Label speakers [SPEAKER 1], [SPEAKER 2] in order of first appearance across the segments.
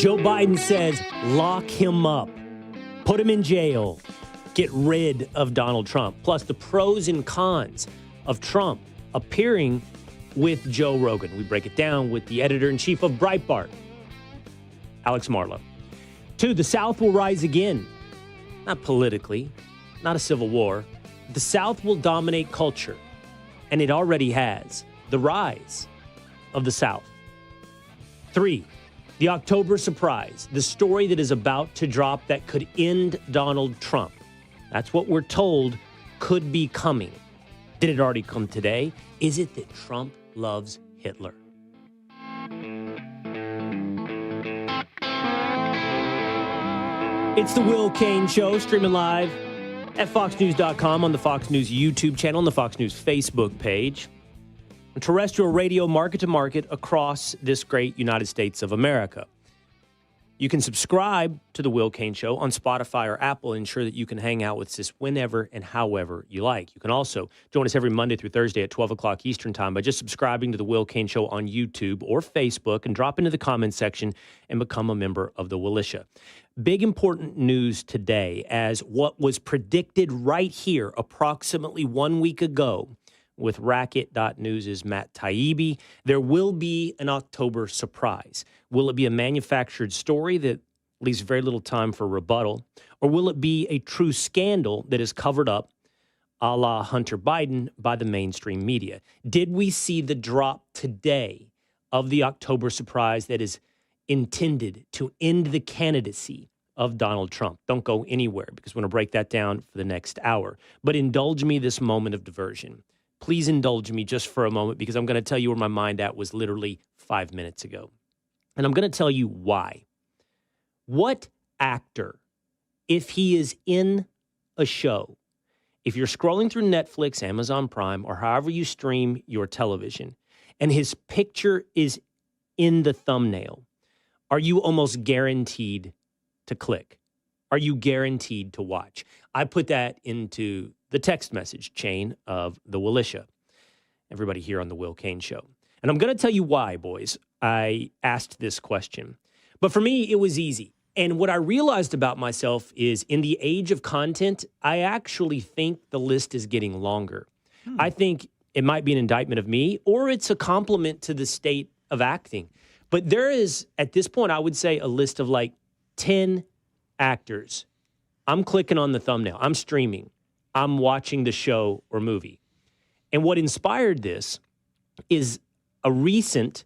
[SPEAKER 1] Joe Biden says, lock him up, put him in jail, get rid of Donald Trump. Plus the pros and cons of Trump appearing with Joe Rogan. We break it down with the editor-in-chief of Breitbart, Alex Marlow. 2, the South will rise again. Not politically, not a civil war. The South will dominate culture, and it already has. The rise of the South. 3, the October surprise, the story that is about to drop that could end Donald Trump. That's what we're told could be coming. Did it already come today? Is it that Trump loves Hitler? It's the Will Cain Show, streaming live at foxnews.com, on the Fox News YouTube channel, on the Fox News Facebook page. Terrestrial radio, market to market, across this great United States of America. You can subscribe to the Will Cain Show on Spotify or Apple and ensure that you can hang out with us whenever and however you like. You can also join us every Monday through Thursday at 12 o'clock Eastern Time by just subscribing to the Will Cain Show on YouTube or Facebook and drop into the comments section and become a member of the Willisha. Big important news today, as what was predicted right here approximately 1 week ago with Racket.News' Matt Taibbi, there will be an October surprise. Will it be a manufactured story that leaves very little time for rebuttal? Or will it be a true scandal that is covered up, a la Hunter Biden, by the mainstream media? Did we see the drop today of the October surprise that is intended to end the candidacy of Donald Trump? Don't go anywhere, because we're going to break that down for the next hour. But indulge me this moment of diversion. Please indulge me just for a moment, because I'm going to tell you where my mind at was literally 5 minutes ago. And I'm going to tell you why. What actor, if he is in a show, if you're scrolling through Netflix, Amazon Prime, or however you stream your television, and his picture is in the thumbnail, are you almost guaranteed to click? Are you guaranteed to watch? I put that into the text message chain of the Willisha, everybody here on the Will Cain Show. And I'm going to tell you why, boys, I asked this question. But for me, it was easy. And what I realized about myself is, in the age of content, I actually think the list is getting longer. I think it might be an indictment of me, or it's a compliment to the state of acting. But there is, at this point, I would say, a list of like 10 actors. I'm clicking on the thumbnail. I'm streaming. I'm watching the show or movie. And what inspired this is a recent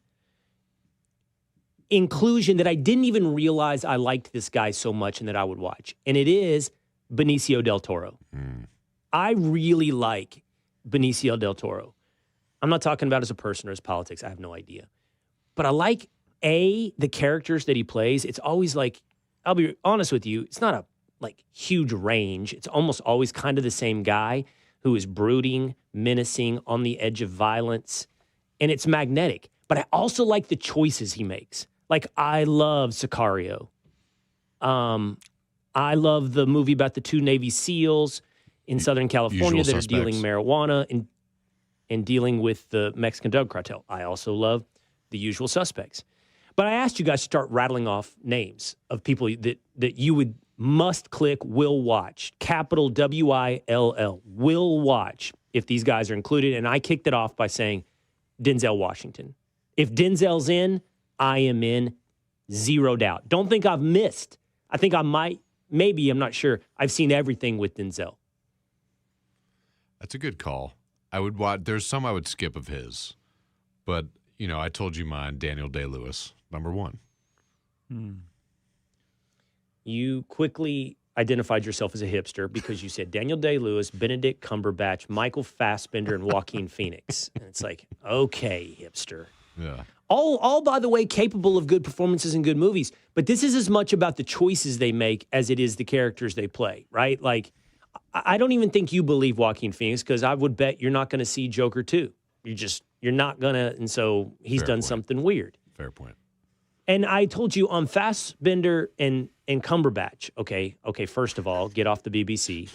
[SPEAKER 1] inclusion that I didn't even realize I liked this guy so much and that I would watch. And it is Benicio del Toro. I really like Benicio del Toro. I'm not talking about as a person or as politics. I have no idea. But I like, the characters that he plays. It's always like, I'll be honest with you, it's not a huge range. It's almost always kind of the same guy who is brooding, menacing, on the edge of violence, and it's magnetic. But I also like the choices he makes. Like, I love Sicario. I love the movie about the 2 Navy SEALs in Southern California that are dealing marijuana and dealing with the Mexican drug cartel. I also love The Usual Suspects. But I asked you guys to start rattling off names of people that you would must click, will watch. Capital WILL. Will watch if these guys are included. And I kicked it off by saying Denzel Washington. If Denzel's in, I am in. 0 doubt. Don't think I've missed. I think I might, maybe, I'm not sure. I've seen everything with Denzel.
[SPEAKER 2] That's a good call. I would watch. There's some I would skip of his. But, you know, I told you mine, Daniel Day-Lewis, number 1.
[SPEAKER 1] You quickly identified yourself as a hipster because you said Daniel Day-Lewis, Benedict Cumberbatch, Michael Fassbender, and Joaquin Phoenix. And it's like, okay, hipster.
[SPEAKER 2] Yeah.
[SPEAKER 1] All, by the way, capable of good performances and good movies. But this is as much about the choices they make as it is the characters they play, right? Like, I don't even think you believe Joaquin Phoenix, because I would bet you're not going to see Joker 2. You're not going to, and so he's done something weird.
[SPEAKER 2] Fair point.
[SPEAKER 1] And I told you on Fassbender and Cumberbatch, okay, first of all, get off the BBC.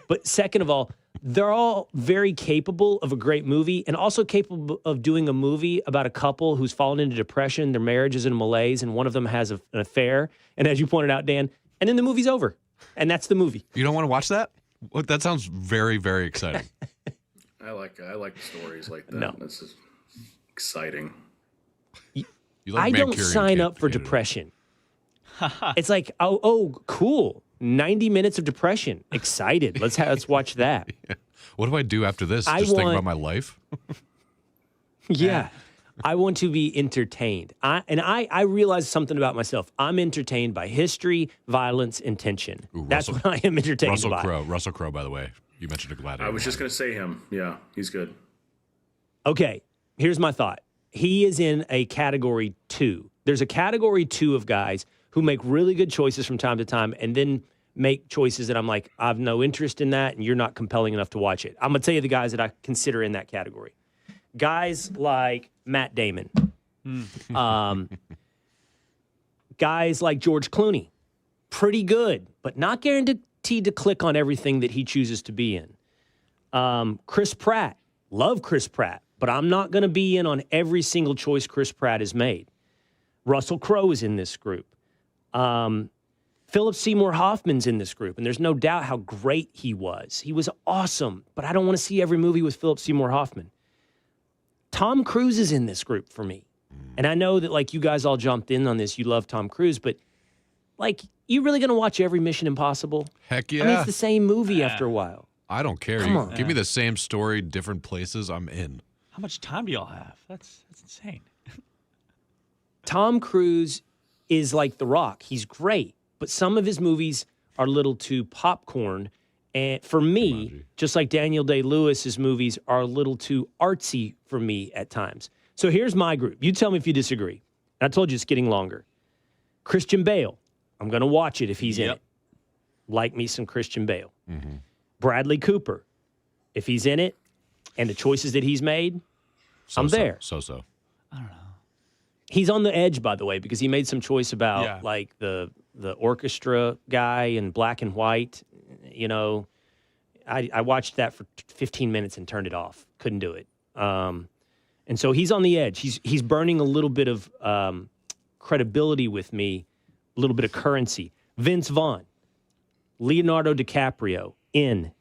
[SPEAKER 1] But second of all, they're all very capable of a great movie and also capable of doing a movie about a couple who's fallen into depression, their marriage is in malaise, and one of them has an affair. And as you pointed out, Dan, and then the movie's over. And that's the movie.
[SPEAKER 2] You don't want to watch that? Well, that sounds very, very exciting.
[SPEAKER 3] I like stories like that.
[SPEAKER 1] No.
[SPEAKER 3] This is exciting.
[SPEAKER 2] You like
[SPEAKER 1] I don't
[SPEAKER 2] Mancurian
[SPEAKER 1] sign up for
[SPEAKER 2] Candidate.
[SPEAKER 1] depression. It's like, oh, cool. 90 minutes of depression. Excited. Let's watch that.
[SPEAKER 2] Yeah. What do I do after this?
[SPEAKER 1] I
[SPEAKER 2] Just think
[SPEAKER 1] want-
[SPEAKER 2] about my life?
[SPEAKER 1] Yeah. I want to be entertained. I realize something about myself. I'm entertained by history, violence, and tension.
[SPEAKER 2] Ooh,
[SPEAKER 1] That's what I am entertained by.
[SPEAKER 2] Russell Crowe, by the way. You mentioned a gladiator.
[SPEAKER 3] I was just going to say him. Yeah, he's good.
[SPEAKER 1] Okay, here's my thought. He is in a category 2. There's a category 2 of guys who make really good choices from time to time and then make choices that I'm like, I have no interest in that and you're not compelling enough to watch it. I'm going to tell you the guys that I consider in that category. Guys like Matt Damon. Guys like George Clooney. Pretty good, but not guaranteed to click on everything that he chooses to be in. Chris Pratt. Love Chris Pratt, but I'm not going to be in on every single choice Chris Pratt has made. Russell Crowe is in this group. Philip Seymour Hoffman's in this group, and there's no doubt how great he was. He was awesome, but I don't want to see every movie with Philip Seymour Hoffman. Tom Cruise is in this group for me. And I know that, like, you guys all jumped in on this. You love Tom Cruise, but, like, you really going to watch every Mission Impossible?
[SPEAKER 2] Heck yeah.
[SPEAKER 1] I mean, it's the same movie after a while.
[SPEAKER 2] I don't care.
[SPEAKER 1] Come on.
[SPEAKER 2] Give me the same story, different places. I'm in.
[SPEAKER 4] How much time do y'all have? That's insane.
[SPEAKER 1] Tom Cruise is like The Rock. He's great, but some of his movies are a little too popcorn. And for me, just like Daniel Day-Lewis's movies are a little too artsy for me at times. So here's my group. You tell me if you disagree. And I told you it's getting longer. Christian Bale. I'm going to watch it if he's in it. Like me some Christian Bale.
[SPEAKER 2] Mm-hmm.
[SPEAKER 1] Bradley Cooper. If he's in it and the choices that he's made, I'm there.
[SPEAKER 2] So.
[SPEAKER 4] I don't know.
[SPEAKER 1] He's on the edge, by the way, because he made some choice about like the orchestra guy in black and white. You know, I watched that for 15 minutes and turned it off. Couldn't do it. And so he's on the edge. He's burning a little bit of credibility with me, a little bit of currency. Vince Vaughn, Leonardo DiCaprio, in.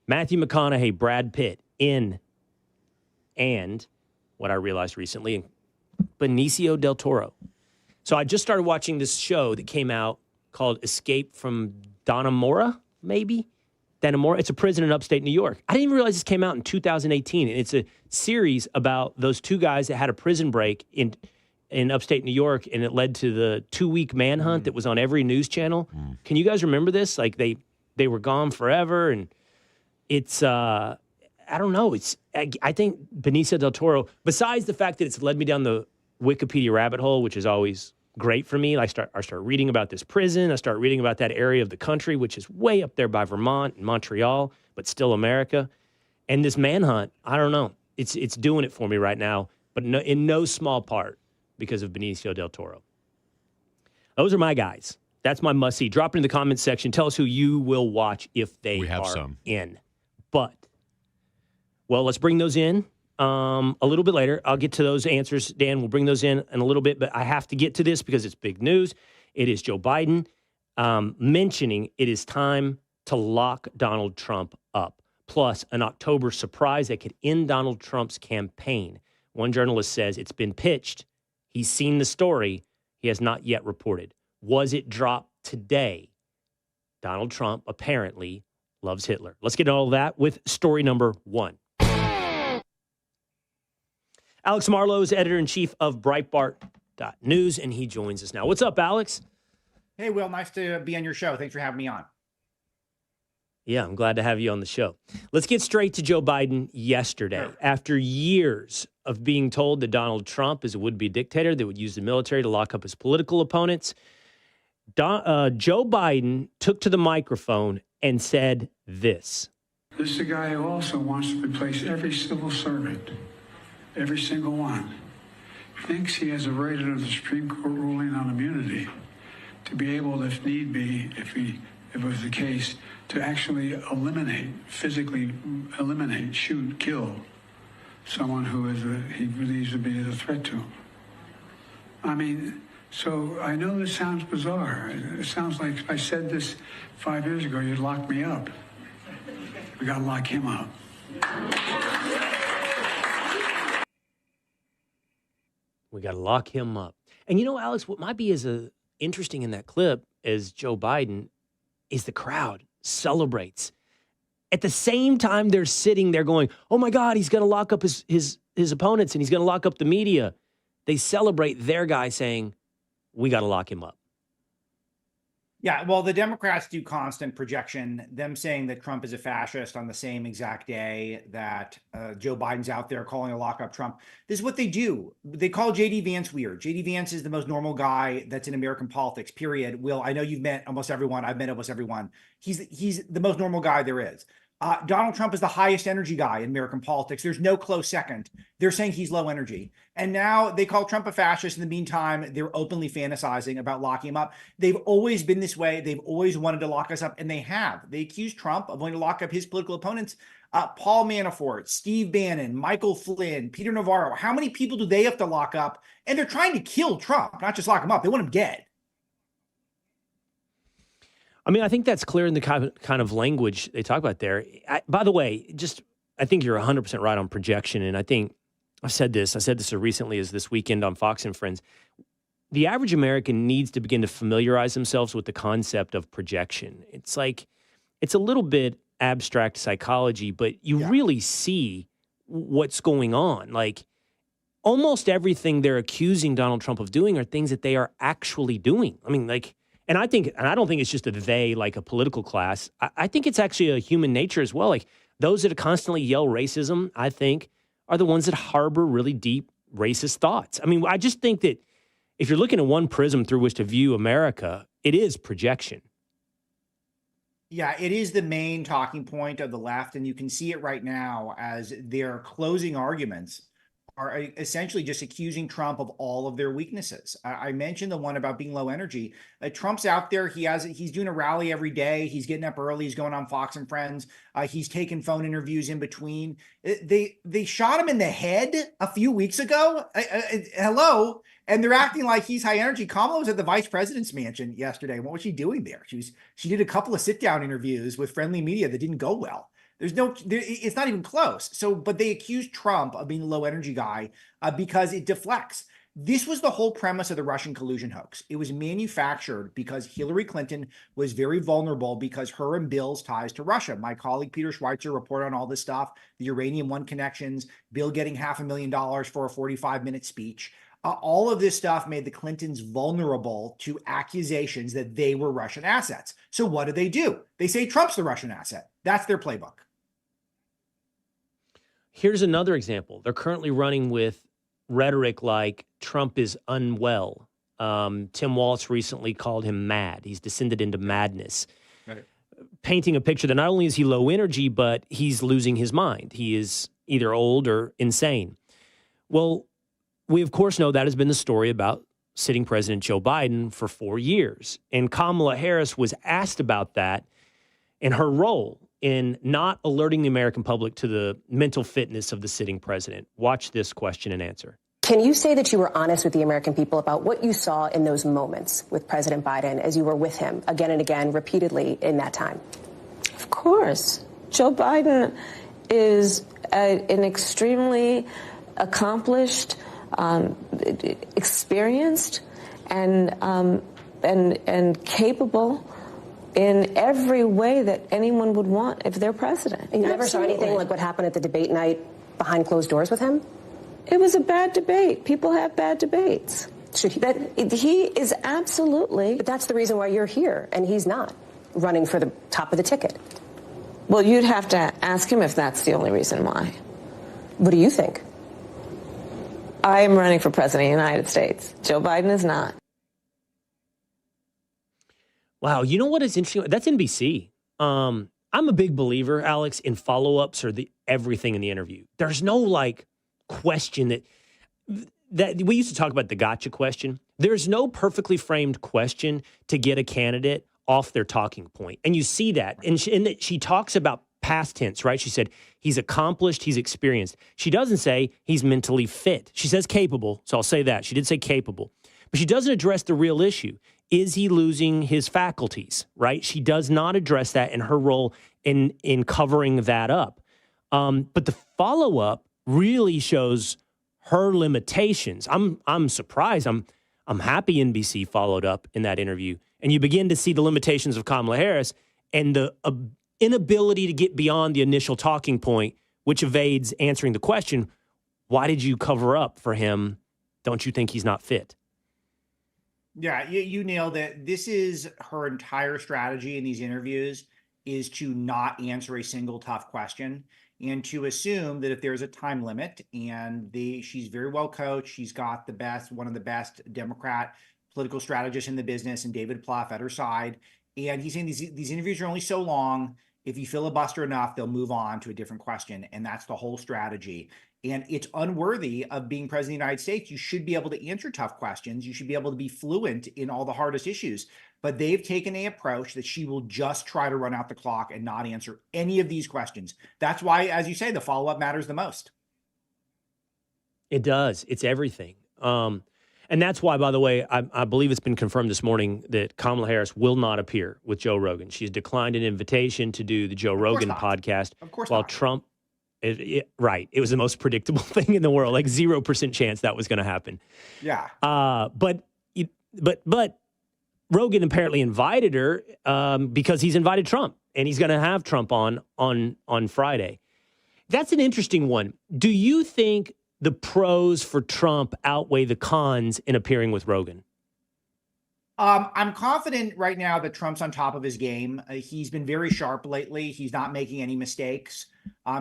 [SPEAKER 1] Matthew McConaughey, Brad Pitt, in. And what I realized recently, Benicio del Toro. So I just started watching this show that came out called Escape from Dannemora, maybe? Dannemora. It's a prison in upstate New York. I didn't even realize this came out in 2018. And it's a series about those two guys that had a prison break in upstate New York, and it led to the 2-week manhunt that was on every news channel. Can you guys remember this? Like they were gone forever, and it's I don't know. I think Benicio del Toro, besides the fact that it's led me down the Wikipedia rabbit hole, which is always great for me. I start reading about this prison. I start reading about that area of the country, which is way up there by Vermont and Montreal, but still America. And this manhunt, I don't know. It's doing it for me right now, but in no small part because of Benicio del Toro. Those are my guys. That's my must-see. Drop it in the comments section. Tell us who you will watch if they are in. But, well, let's bring those in a little bit later. I'll get to those answers. Dan, we'll bring those in a little bit, but I have to get to this because it's big news. It is Joe Biden mentioning it is time to lock Donald Trump up, plus an October surprise that could end Donald Trump's campaign. One journalist says it's been pitched. He's seen the story. He has not yet reported. Was it dropped today? Donald Trump apparently loves Hitler. Let's get into all of that with story number 1. Alex Marlow is editor-in-chief of Breitbart.News, and he joins us now. What's up, Alex?
[SPEAKER 5] Hey, Will. Nice to be on your show. Thanks for having me on.
[SPEAKER 1] Yeah, I'm glad to have you on the show. Let's get straight to Joe Biden yesterday. Sure. After years of being told that Donald Trump is a would-be dictator that would use the military to lock up his political opponents, Joe Biden took to the microphone and said this.
[SPEAKER 6] This is a guy who also wants to replace every civil servant, every single one. Thinks he has a right under the Supreme Court ruling on immunity to be able, if need be, if it was the case, to actually physically eliminate, shoot, kill someone who he believes to be a threat to him. I mean, so I know this sounds bizarre. It sounds like if I said this 5 years ago, you'd lock me up. We got to lock him up.
[SPEAKER 1] We got to lock him up. And Alex, what might be as interesting in that clip as Joe Biden is the crowd celebrates. At the same time, they're sitting there going, oh, my God, he's going to lock up his opponents and he's going to lock up the media. They celebrate their guy saying, we got to lock him up.
[SPEAKER 5] Yeah, well, the Democrats do constant projection, them saying that Trump is a fascist on the same exact day that Joe Biden's out there calling to lock up Trump. This is what they do. They call J.D. Vance weird. J.D. Vance is the most normal guy that's in American politics, period. Will, I know you've met almost everyone. I've met almost everyone. He's the most normal guy there is. Donald Trump is the highest energy guy in American politics. There's no close second. They're saying he's low energy. And now they call Trump a fascist. In the meantime, they're openly fantasizing about locking him up. They've always been this way. They've always wanted to lock us up, and they have. They accuse Trump of wanting to lock up his political opponents. Paul Manafort, Steve Bannon, Michael Flynn, Peter Navarro. How many people do they have to lock up? And they're trying to kill Trump, not just lock him up. They want him dead.
[SPEAKER 1] I mean, I think that's clear in the kind of language they talk about there. By the way, I think you're 100% right on projection. And I think I said this as recently as this weekend on Fox and Friends. The average American needs to begin to familiarize themselves with the concept of projection. It's like, it's a little bit abstract psychology, but you really see what's going on. Like, almost everything they're accusing Donald Trump of doing are things that they are actually doing. I mean, like, and I don't think it's just a they, like a political class. I think it's actually a human nature as well. Like, those that constantly yell racism, I think, are the ones that harbor really deep racist thoughts. I mean, I just think that if you're looking at one prism through which to view America, it is projection.
[SPEAKER 5] Yeah, it is the main talking point of the left, and you can see it right now as their closing arguments are essentially just accusing Trump of all of their weaknesses. I mentioned the one about being low energy. Trump's out there. He's doing a rally every day. He's getting up early. He's going on Fox and Friends. He's taking phone interviews in between. They shot him in the head a few weeks ago. Hello. And they're acting like he's high energy. Kamala was at the vice president's mansion yesterday. What was she doing there? She did a couple of sit-down interviews with friendly media that didn't go well. It's not even close. So, but they accused Trump of being a low energy guy because it deflects. This was the whole premise of the Russian collusion hoax. It was manufactured because Hillary Clinton was very vulnerable because her and Bill's ties to Russia. My colleague Peter Schweitzer reported on all this stuff, the Uranium One connections, Bill getting $500,000 for a 45-minute speech. All of this stuff made the Clintons vulnerable to accusations that they were Russian assets. So what do? They say Trump's the Russian asset. That's their playbook.
[SPEAKER 1] Here's another example. They're currently running with rhetoric like Trump is unwell. Tim Walz recently called him mad. He's descended into madness. Right. Painting a picture that not only is he low energy, but he's losing his mind. He is either old or insane. Well, we, of course, know that has been the story about sitting President Joe Biden for 4 years. And Kamala Harris was asked about that and her role in not alerting the American public to the mental fitness of the sitting president. Watch this question and answer.
[SPEAKER 7] Can you say that you were honest with the American people about what you saw in those moments with President Biden as you were with him again and again, repeatedly in that time?
[SPEAKER 8] Of course. Joe Biden is an extremely accomplished, experienced, and capable in every way that anyone would want if they're president.
[SPEAKER 7] And you never saw anything like what happened at the debate night behind closed doors with him?
[SPEAKER 8] It was a bad debate. People have bad debates. He is absolutely.
[SPEAKER 7] But that's the reason why you're here, and he's not running for the top of the ticket.
[SPEAKER 8] Well, you'd have to ask him if that's the only reason why.
[SPEAKER 7] What do you think?
[SPEAKER 8] I am running for president of the United States. Joe Biden is not.
[SPEAKER 1] Wow, you know what is interesting? That's NBC. I'm a big believer, Alex, in follow-ups or everything in the interview. There's no question that we used to talk about the gotcha question. There's no perfectly framed question to get a candidate off their talking point. And you see that. And she talks about past tense, right? She said, he's accomplished, he's experienced. She doesn't say he's mentally fit. She says capable, so I'll say that. She did say capable. But she doesn't address the real issue. Is he losing his faculties, right? She does not address that in her role in covering that up. But the follow-up really shows her limitations. I'm surprised. I'm happy NBC followed up in that interview. And you begin to see the limitations of Kamala Harris and the inability to get beyond the initial talking point, which evades answering the question, why did you cover up for him? Don't you think he's not fit?
[SPEAKER 5] Yeah, you nailed it. This is her entire strategy in these interviews, is to not answer a single tough question and to assume that if there's a time limit, and she's very well coached, she's got one of the best Democrat political strategists in the business, and David Plouffe at her side. And he's saying these interviews are only so long. If you filibuster enough, they'll move on to a different question. And that's the whole strategy. And it's unworthy of being president of the United States. You should be able to answer tough questions. You should be able to be fluent in all the hardest issues. But they've taken an approach that she will just try to run out the clock and not answer any of these questions. That's why, as you say, the follow-up matters the most.
[SPEAKER 1] It does. It's everything. And that's why, by the way, I believe it's been confirmed this morning that Kamala Harris will not appear with Joe Rogan. She's declined an invitation to do the Joe Rogan podcast.
[SPEAKER 5] Of course
[SPEAKER 1] while
[SPEAKER 5] not.
[SPEAKER 1] Trump, right. It was the most predictable thing in the world. Like 0% chance that was going to happen.
[SPEAKER 5] Yeah.
[SPEAKER 1] But Rogan apparently invited her because he's invited Trump, and he's going to have Trump on Friday. That's an interesting one. Do you think the pros for Trump outweigh the cons in appearing with Rogan?
[SPEAKER 5] I'm confident right now that Trump's on top of his game. He's been very sharp lately. He's not making any mistakes.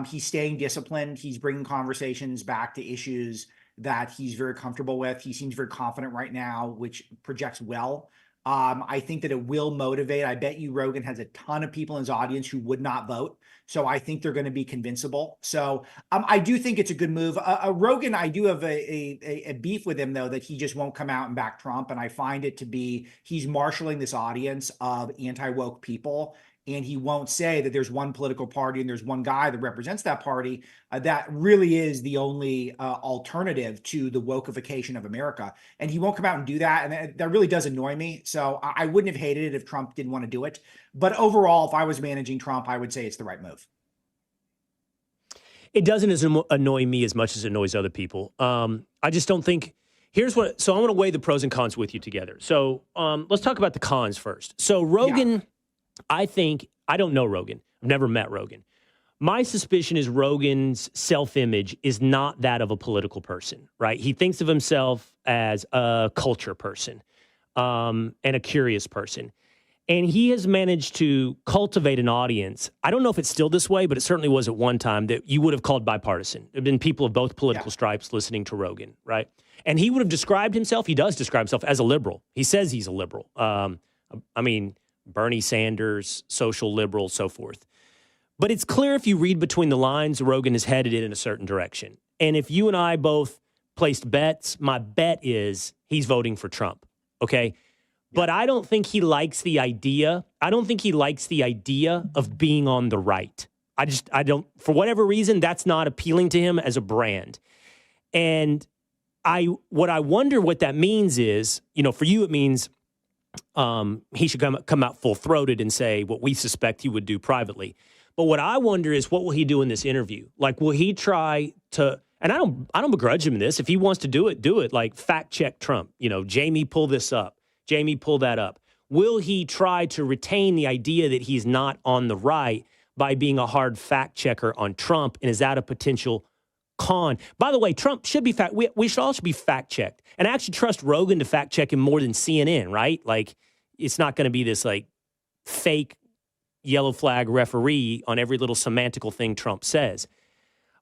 [SPEAKER 5] He's staying disciplined. He's bringing conversations back to issues that he's very comfortable with. He seems very confident right now, which projects well. I think that it will motivate. I bet you Rogan has a ton of people in his audience who would not vote. So I think they're going to be convincible. So I do think it's a good move. Rogan, I do have a beef with him, though, that he just won't come out and back Trump. And I find it to be, he's marshaling this audience of anti-woke people. And he won't say that there's one political party and there's one guy that represents that party. That really is the only alternative to the wokeification of America. And he won't come out and do that. And that really does annoy me. So I wouldn't have hated it if Trump didn't want to do it. But overall, if I was managing Trump, I would say it's the right move.
[SPEAKER 1] It doesn't annoy me as much as it annoys other people. I just don't think. So I'm going to weigh the pros and cons with you together. So let's talk about the cons first. So Rogan. Yeah. I don't know Rogan. I've never met Rogan. My suspicion is Rogan's self-image is not that of a political person, right? He thinks of himself as a culture person and a curious person. And he has managed to cultivate an audience. I don't know if it's still this way, but it certainly was at one time that you would have called bipartisan. There have been people of both political stripes listening to Rogan, right? And he would have described himself, he does describe himself as a liberal. He says he's a liberal. Bernie Sanders, social liberal, so forth. But it's clear if you read between the lines, Rogan is headed in a certain direction. And if you and I both placed bets, my bet is he's voting for Trump, okay? But I don't think he likes the idea. I don't think he likes the idea of being on the right. I don't, for whatever reason, that's not appealing to him as a brand. And what I wonder what that means is, for you it means he should come out full-throated and say what we suspect he would do privately. But what I wonder is, what will he do in this interview? Like, will he try to? And I don't begrudge him this. If he wants to do it. Like, fact check Trump. Jamie, pull this up. Jamie, pull that up. Will he try to retain the idea that he's not on the right by being a hard fact checker on Trump? And is that a potential con? By the way, Trump should be we should all be fact checked. And I actually trust Rogan to fact check him more than CNN, right? Like, it's not going to be this like fake yellow flag referee on every little semantical thing Trump says.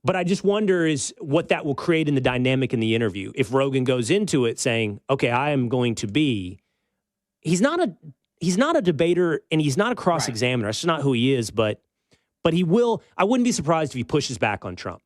[SPEAKER 1] But I just wonder is what that will create in the dynamic in the interview. If Rogan goes into it saying, okay, I am going to be, he's not a debater and he's not a cross-examiner. Right. That's just not who he is, but he will, I wouldn't be surprised if he pushes back on Trump.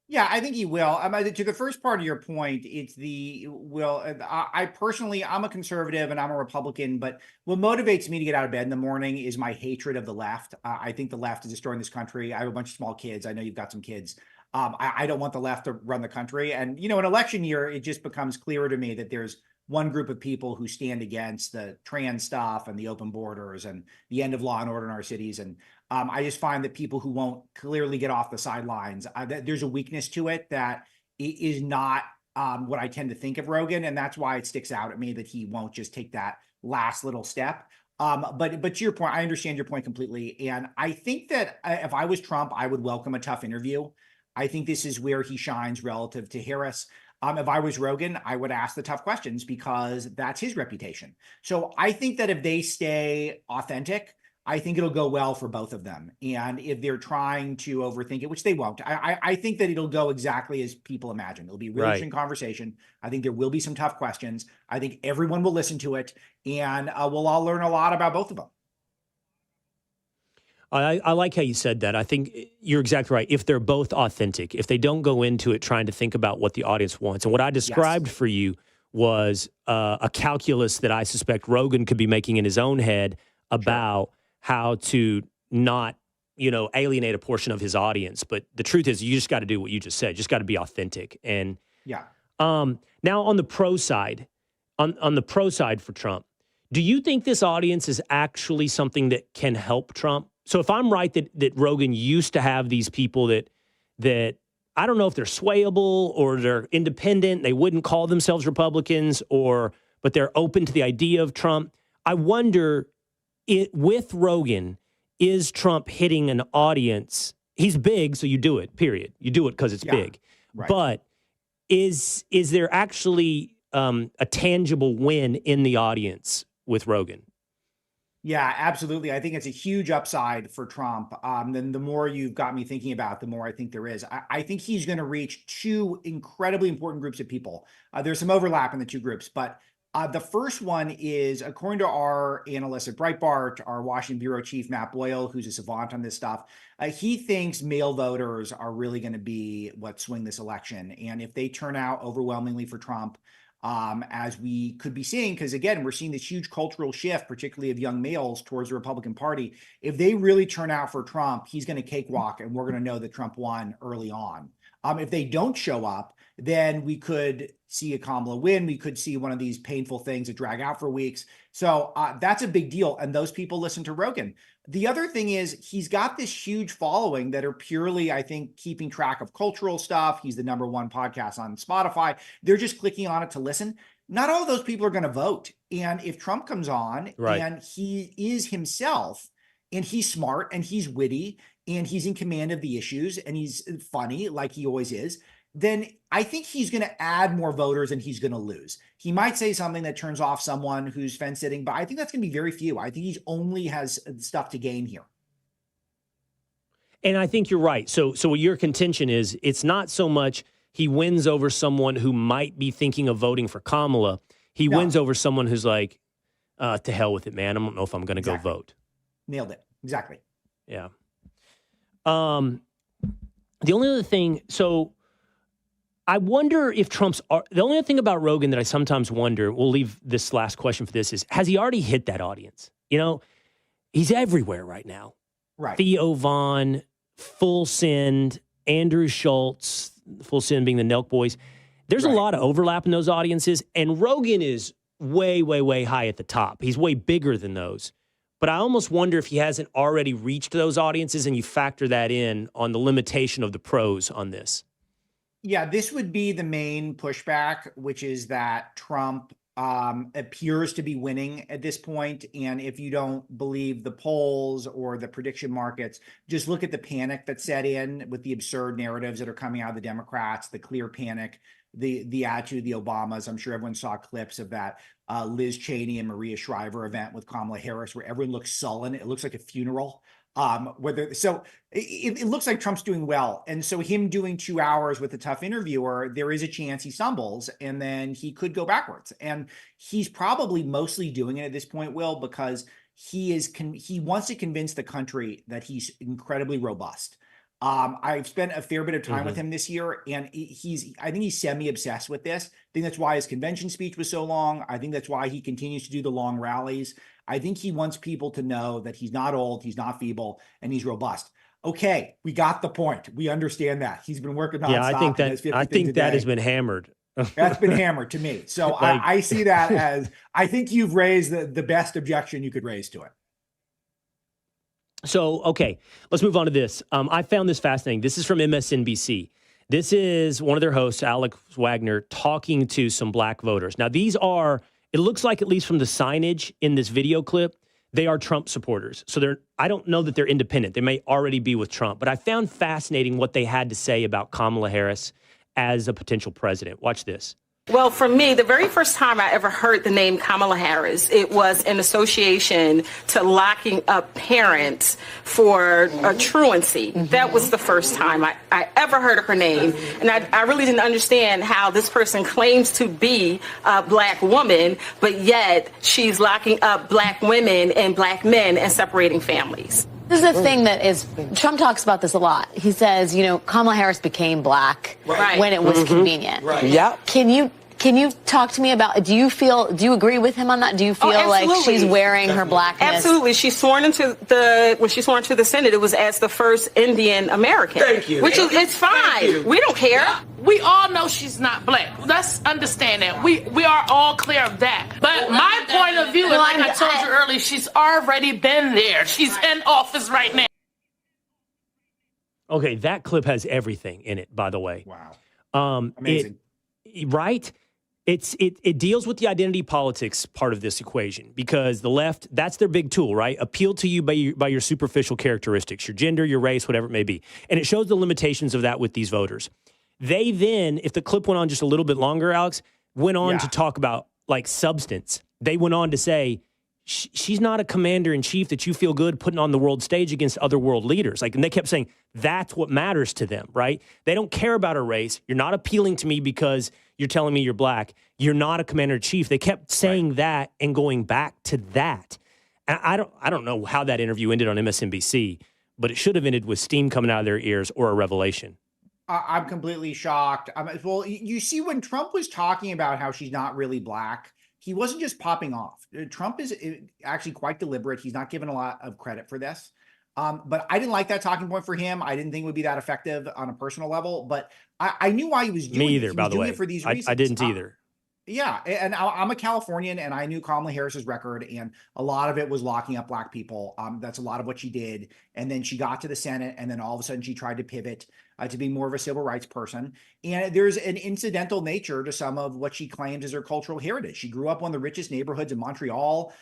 [SPEAKER 5] Yeah, I think he will. To the first part of your point, it's the will. I personally, I'm a conservative and I'm a Republican, but what motivates me to get out of bed in the morning is my hatred of the left. I think the left is destroying this country. I have a bunch of small kids. I know you've got some kids. I don't want the left to run the country. And, you know, in election year, it just becomes clearer to me that there's one group of people who stand against the trans stuff and the open borders and the end of law and order in our cities. And I just find that people who won't clearly get off the sidelines, there's a weakness to it that is not what I tend to think of Rogan, and that's why it sticks out at me that he won't just take that last little step. But to your point, I understand your point completely, and I think that if I was Trump, I would welcome a tough interview. I think this is where he shines relative to Harris. If I was Rogan, I would ask the tough questions because that's his reputation. So I think that if they stay authentic, I think it'll go well for both of them. And if they're trying to overthink it, which they won't, I think that it'll go exactly as people imagine. It'll be a really interesting conversation. I think there will be some tough questions. I think everyone will listen to it, and we'll all learn a lot about both of them.
[SPEAKER 1] I like how you said that. I think you're exactly right. If they're both authentic, if they don't go into it trying to think about what the audience wants. And what I described for you was a calculus that I suspect Rogan could be making in his own head about how to not, alienate a portion of his audience. But the truth is, you just got to do what you just said. You just got to be authentic. And now on the pro side, on the pro side for Trump, do you think this audience is actually something that can help Trump? So if I'm right that Rogan used to have these people that I don't know if they're swayable or they're independent, they wouldn't call themselves Republicans, but they're open to the idea of Trump. I wonder, with Rogan, is Trump hitting an audience? He's big, so you do it, period. You do it because it's big. Right. But is there actually a tangible win in the audience with Rogan?
[SPEAKER 5] Yeah, absolutely. I think it's a huge upside for Trump. Then the more you've got me thinking about, the more I think there is. I think he's going to reach two incredibly important groups of people. There's some overlap in the two groups, but the first one is, according to our analyst at Breitbart, our Washington bureau chief, Matt Boyle, who's a savant on this stuff, he thinks male voters are really going to be what swing this election. And if they turn out overwhelmingly for Trump, as we could be seeing, because again, we're seeing this huge cultural shift, particularly of young males towards the Republican Party. If they really turn out for Trump, he's going to cakewalk, and we're going to know that Trump won early on. If they don't show up, then we could see a Kamala win. We could see one of these painful things that drag out for weeks. So that's a big deal. And those people listen to Rogan. The other thing is he's got this huge following that are purely, I think, keeping track of cultural stuff. He's the #1 podcast on Spotify. They're just clicking on it to listen. Not all of those people are going to vote. And if Trump comes on and he is himself, and he's smart and he's witty and he's in command of the issues and he's funny like he always is, then I think he's going to add more voters and he's going to lose. He might say something that turns off someone who's fence sitting, but I think that's going to be very few. I think he only has stuff to gain here.
[SPEAKER 1] And I think you're right. So what your contention is, it's not so much he wins over someone who might be thinking of voting for Kamala. He wins over someone who's like, to hell with it, man. I don't know if I'm going to go vote.
[SPEAKER 5] Nailed it. Exactly.
[SPEAKER 1] Yeah. The only other thing, so I wonder if the only other thing about Rogan that I sometimes wonder, we'll leave this last question for this, is has he already hit that audience? He's everywhere right now.
[SPEAKER 5] Right.
[SPEAKER 1] Theo Vaughn, Full Send, Andrew Schultz, Full Send being the Nelk Boys. There's a lot of overlap in those audiences, and Rogan is way, way, way high at the top. He's way bigger than those. But I almost wonder if he hasn't already reached those audiences, and you factor that in on the limitation of the pros on this.
[SPEAKER 5] Yeah, this would be the main pushback, which is that Trump appears to be winning at this point. And if you don't believe the polls or the prediction markets, just look at the panic that set in with the absurd narratives that are coming out of the Democrats, the clear panic, the attitude of the Obamas. I'm sure everyone saw clips of that Liz Cheney and Maria Shriver event with Kamala Harris, where everyone looks sullen. It looks like a funeral. It looks like Trump's doing well. And so him doing 2 hours with a tough interviewer, there is a chance he stumbles and then he could go backwards. And he's probably mostly doing it at this point, Will, because he wants to convince the country that he's incredibly robust. I've spent a fair bit of time with him this year, and I think he's semi-obsessed with this. I think that's why his convention speech was so long. I think that's why he continues to do the long rallies. I think he wants people to know that he's not old, he's not feeble, and he's robust. Okay, we got the point. We understand that. He's been working nonstop.
[SPEAKER 1] Yeah, I think that has been hammered.
[SPEAKER 5] That's been hammered to me. So like, I see that as, I think you've raised the best objection you could raise to it.
[SPEAKER 1] So, okay, let's move on to this. I found this fascinating. This is from MSNBC. This is one of their hosts, Alex Wagner, talking to some black voters. Now, these are, it looks like, at least from the signage in this video clip, they are Trump supporters. So I don't know that they're independent. They may already be with Trump. But I found fascinating what they had to say about Kamala Harris as a potential president. Watch this.
[SPEAKER 9] Well, for me, the very first time I ever heard the name Kamala Harris, it was in association to locking up parents for truancy. That was the first time I ever heard of her name. And I really didn't understand how this person claims to be a black woman, but yet she's locking up black women and black men and separating families.
[SPEAKER 10] This is a thing that is, Trump talks about this a lot. He says, Kamala Harris became black when it was convenient. Right. Yeah. Can you talk to me about, do you agree with him on that? Do you feel like she's wearing her blackness?
[SPEAKER 9] Absolutely. when she sworn into the Senate, it was as the first Indian American. Thank you. Which is, it's fine. We don't care.
[SPEAKER 11] Yeah. We all know she's not black. Let's understand that. We are all clear of that. But my point of view, and like I told you earlier, she's already been there. She's in office right now.
[SPEAKER 1] Okay, that clip has everything in it, by the way.
[SPEAKER 5] Wow. Amazing.
[SPEAKER 1] Right? It deals with the identity politics part of this equation, because the left, that's their big tool, right? Appeal to you by your superficial characteristics, your gender, your race, whatever it may be. And it shows the limitations of that with these voters. They then, if the clip went on just a little bit longer, Alex, went on to talk about like substance. They went on to say, she's not a commander-in-chief that you feel good putting on the world stage against other world leaders. And they kept saying that's what matters to them, right? They don't care about her race. You're not appealing to me because you're telling me you're black. You're not a commander-in-chief. They kept saying that and going back to that. And I don't know how that interview ended on MSNBC, but it should have ended with steam coming out of their ears or a revelation.
[SPEAKER 5] I'm completely shocked. Well, you see, when Trump was talking about how she's not really black, he wasn't just popping off. Trump is actually quite deliberate. He's not given a lot of credit for this. But I didn't like that talking point for him. I didn't think it would be that effective on a personal level, but I knew why he was doing it.
[SPEAKER 1] Me either, by the way.
[SPEAKER 5] For these reasons.
[SPEAKER 1] I didn't either.
[SPEAKER 5] Yeah, and I'm a Californian, and I knew Kamala Harris's record, and a lot of it was locking up black people. That's a lot of what she did. And then she got to the Senate, and then all of a sudden she tried to pivot to be more of a civil rights person. And there's an incidental nature to some of what she claims is her cultural heritage. She grew up in one of the richest neighborhoods in Montreal.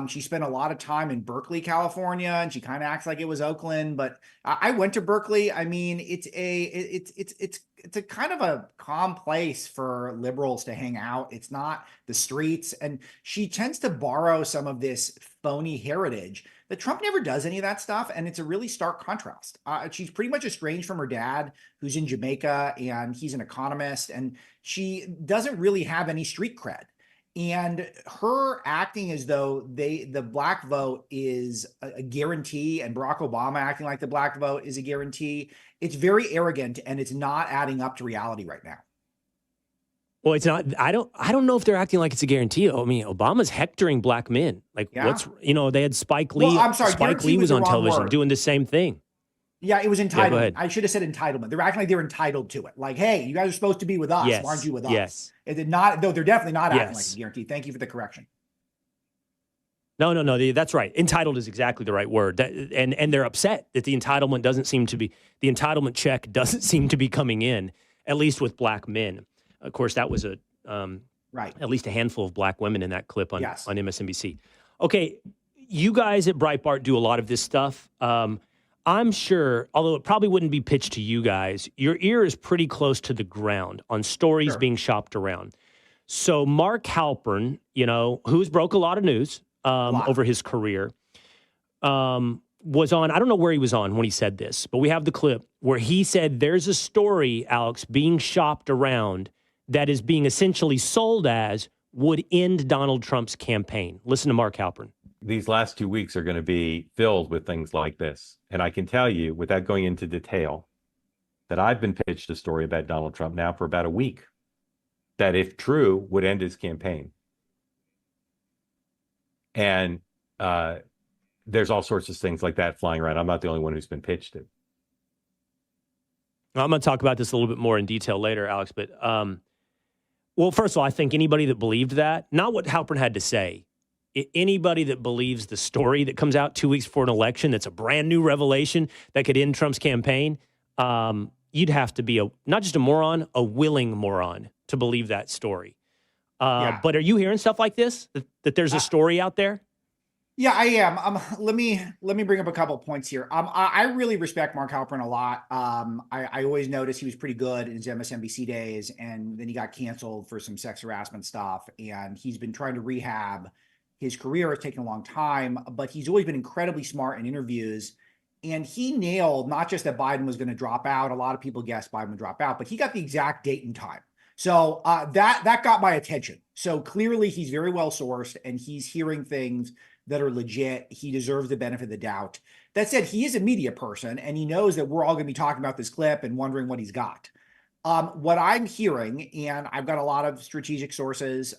[SPEAKER 5] She spent a lot of time in Berkeley, California, and she kind of acts like it was Oakland. But I went to Berkeley. I mean, it's a kind of a calm place for liberals to hang out. It's not the streets. And she tends to borrow some of this phony heritage that Trump never does any of that stuff. And it's a really stark contrast. She's pretty much estranged from her dad, who's in Jamaica, and he's an economist, and she doesn't really have any street cred. And her acting as though the black vote is a guarantee, and Barack Obama acting like the black vote is a guarantee, it's very arrogant, and it's not adding up to reality right now.
[SPEAKER 1] Well, it's not. I don't know if they're acting like it's a guarantee. I mean, Obama's hectoring black men. Like, they had Spike Lee.
[SPEAKER 5] Well, I'm sorry,
[SPEAKER 1] Spike Lee was on television doing the same thing.
[SPEAKER 5] Yeah, it was entitlement. I should have said entitlement. They're acting like they're entitled to it. Like, hey, you guys are supposed to be with us.
[SPEAKER 1] Yes.
[SPEAKER 5] Why aren't you with us?
[SPEAKER 1] Yes.
[SPEAKER 5] They're definitely not acting like a guarantee. Thank you for the correction.
[SPEAKER 1] No. That's right. Entitled is exactly the right word. And they're upset that the entitlement check doesn't seem to be coming in, at least with black men. Of course, that was at least a handful of black women in that clip on MSNBC. Okay, you guys at Breitbart do a lot of this stuff. I'm sure, although it probably wouldn't be pitched to you guys, your ear is pretty close to the ground on stories being shopped around. So Mark Halpern, who's broke a lot of news over his career, was on, I don't know where he was on when he said this, but we have the clip where he said there's a story, Alex, being shopped around that is being essentially sold as would end Donald Trump's campaign. Listen to Mark Halpern.
[SPEAKER 12] these last 2 weeks are going to be filled with things like this. And I can tell you, without going into detail, that I've been pitched a story about Donald Trump now for about a week that, if true, would end his campaign. And there's all sorts of things like that flying around. I'm not the only one who's been pitched it.
[SPEAKER 1] I'm going to talk about this a little bit more in detail later, Alex. But, well, first of all, I think anybody that believed that, not what Halpern had to say, anybody that believes the story that comes out 2 weeks before an election that's a brand new revelation that could end Trump's campaign, you'd have to be not just a moron, a willing moron to believe that story. But are you hearing stuff like this, that there's a story out there?
[SPEAKER 5] Yeah, I am. Let me bring up a couple of points here. I really respect Mark Halpern a lot. I always noticed he was pretty good in his MSNBC days, and then he got canceled for some sex harassment stuff. And he's been trying to rehab his career. It's taken a long time, but he's always been incredibly smart in interviews. And he nailed not just that Biden was going to drop out. A lot of people guessed Biden would drop out, but he got the exact date and time. So that got my attention. So clearly he's very well sourced and he's hearing things that are legit. He deserves the benefit of the doubt. That said, he is a media person and he knows that we're all going to be talking about this clip and wondering what he's got. What I'm hearing, and I've got a lot of strategic sources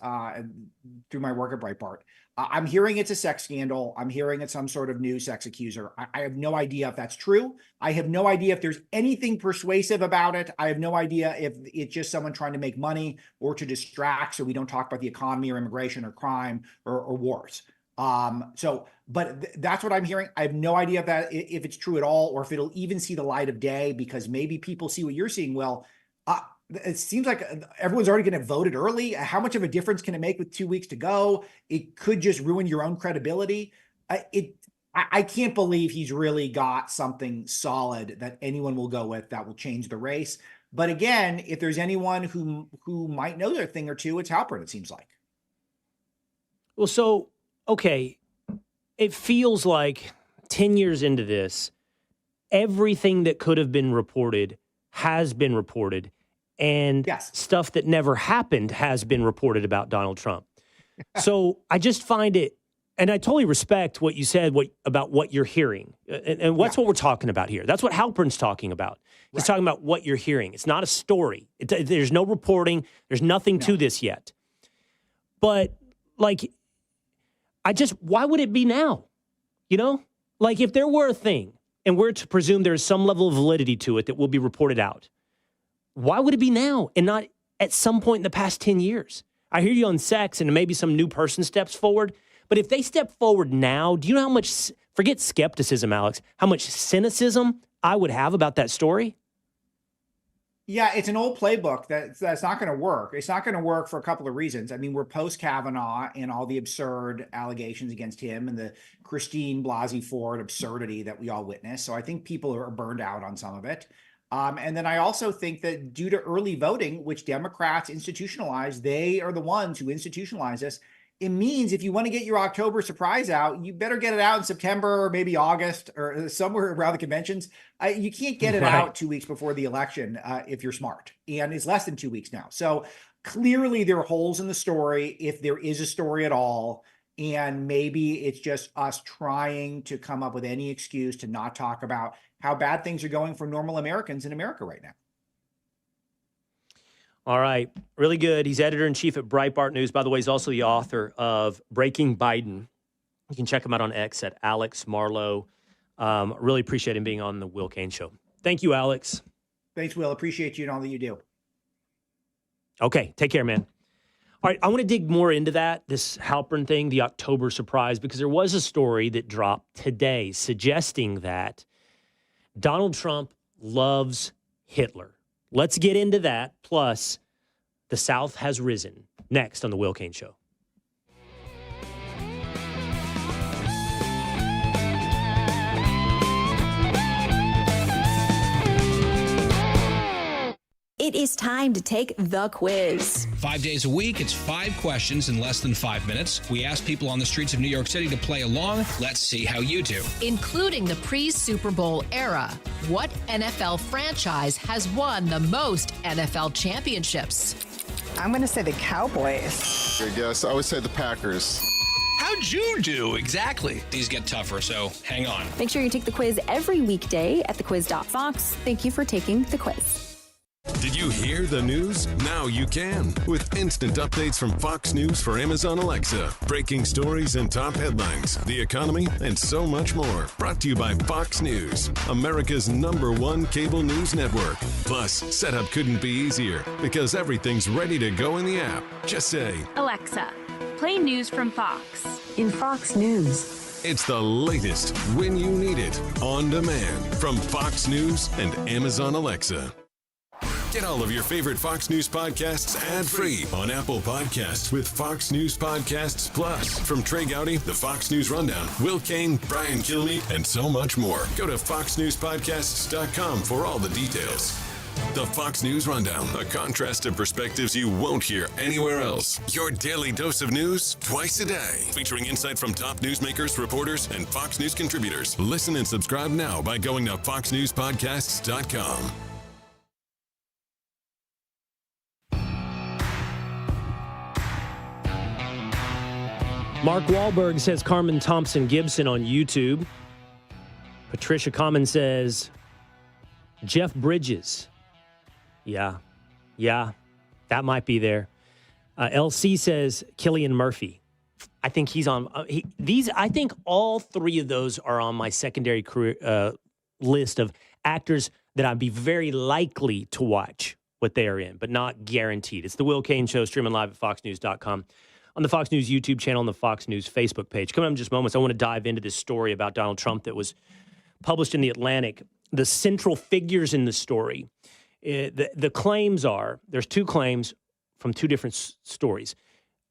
[SPEAKER 5] through my work at Breitbart, I'm hearing it's a sex scandal. I'm hearing it's some sort of new sex accuser. I have no idea if that's true. I have no idea if there's anything persuasive about it. I have no idea if it's just someone trying to make money or to distract so we don't talk about the economy or immigration or crime or wars. But that's what I'm hearing. I have no idea if it's true at all, or if it'll even see the light of day, because maybe people see what you're seeing. Well, it seems like everyone's already going to vote it early. How much of a difference can it make with 2 weeks to go? It could just ruin your own credibility. I can't believe he's really got something solid that anyone will go with that will change the race. But again, if there's anyone who might know their thing or two, it's Halpern, it seems like.
[SPEAKER 1] Well, so, okay, it feels like 10 years into this, everything that could have been reported has been reported, and stuff that never happened has been reported about Donald Trump. So I just find it, and I totally respect what you said about what you're hearing, and that's what we're talking about here. That's what Halpern's talking about. He's talking about what you're hearing. It's not a story. There's no reporting. There's nothing to this yet. But, like, why would it be now? You know? Like, if there were a thing, and we're to presume there's some level of validity to it that will be reported out, why would it be now and not at some point in the past 10 years? I hear you on sex and maybe some new person steps forward, but if they step forward now, do you know how much, forget skepticism, Alex, how much cynicism I would have about that story?
[SPEAKER 5] Yeah, it's an old playbook that's not going to work. It's not going to work for a couple of reasons. I mean, we're post-Kavanaugh and all the absurd allegations against him and the Christine Blasey Ford absurdity that we all witnessed. So I think people are burned out on some of it. And then I also think that due to early voting, which Democrats institutionalized, they are the ones who institutionalize this. It means if you want to get your October surprise out, you better get it out in September or maybe August or somewhere around the conventions. You can't get it out 2 weeks before the election if you're smart. And it's less than 2 weeks now. So clearly there are holes in the story, if there is a story at all. And maybe it's just us trying to come up with any excuse to not talk about how bad things are going for normal Americans in America right now.
[SPEAKER 1] All right. Really good. He's editor-in-chief at Breitbart News. By the way, he's also the author of Breaking Biden. You can check him out on X at Alex Marlow. Really appreciate him being on the Will Cain Show. Thank you, Alex.
[SPEAKER 5] Thanks, Will. Appreciate you and all that you do.
[SPEAKER 1] Okay. Take care, man. All right. I want to dig more into this Halpern thing, the October surprise, because there was a story that dropped today suggesting that Donald Trump loves Hitler. Let's get into that. Plus, the South has risen. Next on the Will Cain Show.
[SPEAKER 13] It is time to take the quiz.
[SPEAKER 14] 5 days a week, it's 5 questions in less than 5 minutes. We ask people on the streets of New York City to play along. Let's see how you do.
[SPEAKER 15] Including the pre-Super Bowl era, what NFL franchise has won the most NFL championships?
[SPEAKER 16] I'm going to say the Cowboys.
[SPEAKER 17] I guess I would say the Packers.
[SPEAKER 14] How'd would you do? Exactly. These get tougher, so hang on.
[SPEAKER 13] Make sure you take the quiz every weekday at thequiz.fox. Thank you for taking the quiz.
[SPEAKER 16] Did you hear the news? Now you can. With instant updates from Fox News for Amazon Alexa. Breaking stories and top headlines, the economy, and so much more. Brought to you by Fox News, America's #1 cable news network. Plus, setup couldn't be easier because everything's ready to go in the app. Just say,
[SPEAKER 17] Alexa, play news from Fox.
[SPEAKER 16] In Fox News. It's the latest when you need it, on demand, from Fox News and Amazon Alexa. Get all of your favorite Fox News podcasts ad-free on Apple Podcasts with Fox News Podcasts Plus. From Trey Gowdy, the Fox News Rundown, Will Cain, Brian Kilmeade, and so much more. Go to foxnewspodcasts.com for all the details. The Fox News Rundown, a contrast of perspectives you won't hear anywhere else. Your daily dose of news twice a day, featuring insight from top newsmakers, reporters, and Fox News contributors. Listen and subscribe now by going to foxnewspodcasts.com.
[SPEAKER 1] Mark Wahlberg says Carmen Thompson Gibson on YouTube. Patricia Common says Jeff Bridges. Yeah, that might be there. LC says Cillian Murphy. I think he's on I think all three of those are on my secondary career list of actors that I'd be very likely to watch what they are in, but not guaranteed. It's the Will Cain Show, streaming live at foxnews.com. On the Fox News YouTube channel, on the Fox News Facebook page. Coming up in just moments, I want to dive into this story about Donald Trump that was published in The Atlantic. The central figures in the story. The claims are, there's two claims from two different stories,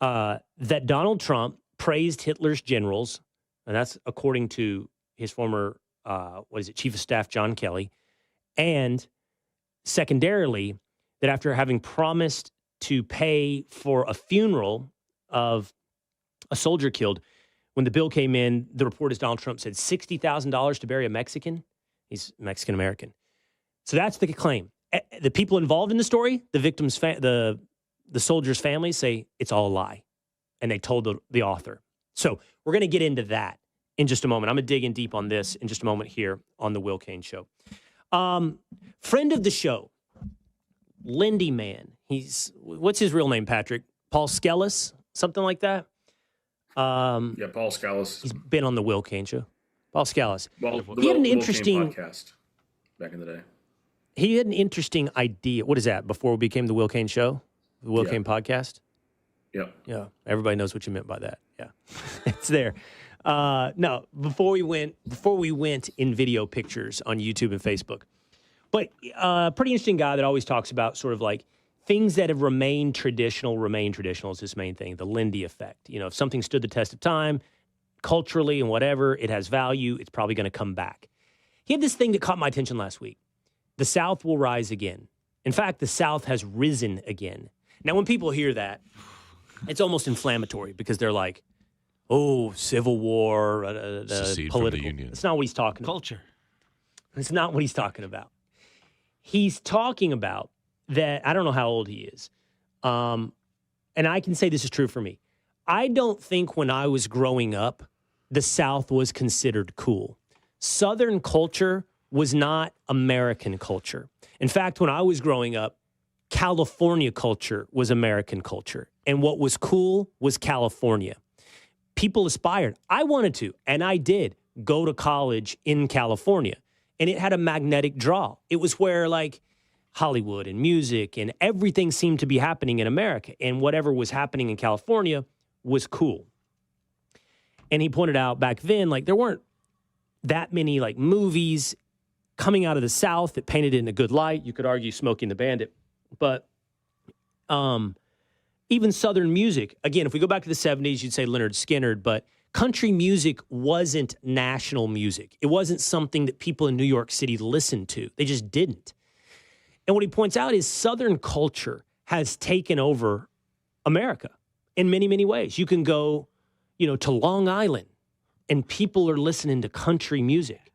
[SPEAKER 1] that Donald Trump praised Hitler's generals, and that's according to his former, Chief of Staff John Kelly, and secondarily, that after having promised to pay for a funeral of a soldier killed, when the bill came in, the report is Donald Trump said $60,000 to bury a Mexican. He's Mexican-American. So that's the claim. The people involved in the story, the victims, the soldiers' families say it's all a lie. And they told the author. So we're going to get into that in just a moment. I'm going to dig in deep on this in just a moment here on the Will Cain Show. Friend of the show, Lindy Man. What's his real name, Patrick? Paul Skellis? Something like that?
[SPEAKER 3] Paul Skellis.
[SPEAKER 1] He's been on the Will Cain Show. Paul Skellis.
[SPEAKER 3] Well,
[SPEAKER 1] he had an interesting
[SPEAKER 3] podcast back in the day.
[SPEAKER 1] He had an interesting idea. What is that? Before it became the Will Cain Show? The Will Cain podcast?
[SPEAKER 3] Yeah.
[SPEAKER 1] Yeah. Everybody knows what you meant by that. Yeah. It's there. No, before we went in video pictures on YouTube and Facebook. But pretty interesting guy that always talks about sort of like things that have remained traditional is his main thing, the Lindy effect. You know, if something stood the test of time, culturally and whatever, it has value, it's probably going to come back. He had this thing that caught my attention last week. The South will rise again. In fact, the South has risen again. Now, when people hear that, it's almost inflammatory because they're like, oh, Civil War, political. The Union. It's not what he's talking about.
[SPEAKER 4] Culture.
[SPEAKER 1] It's not what he's talking about. He's talking about that, I don't know how old he is, and I can say this is true for me. I don't think when I was growing up, the South was considered cool. Southern culture was not American culture. In fact, when I was growing up, California culture was American culture. And what was cool was California. People aspired. I wanted to, and I did, go to college in California. And it had a magnetic draw. It was where, like, Hollywood and music and everything seemed to be happening in America. And whatever was happening in California was cool. And he pointed out back then, like, there weren't that many, like, movies coming out of the South that painted it in a good light. You could argue Smokey and the Bandit. But even Southern music, again, if we go back to the 70s, you'd say Lynyrd Skynyrd, but country music wasn't national music. It wasn't something that people in New York City listened to. They just didn't. And what he points out is Southern culture has taken over America in many, many ways. You can go, to Long Island and people are listening to country music.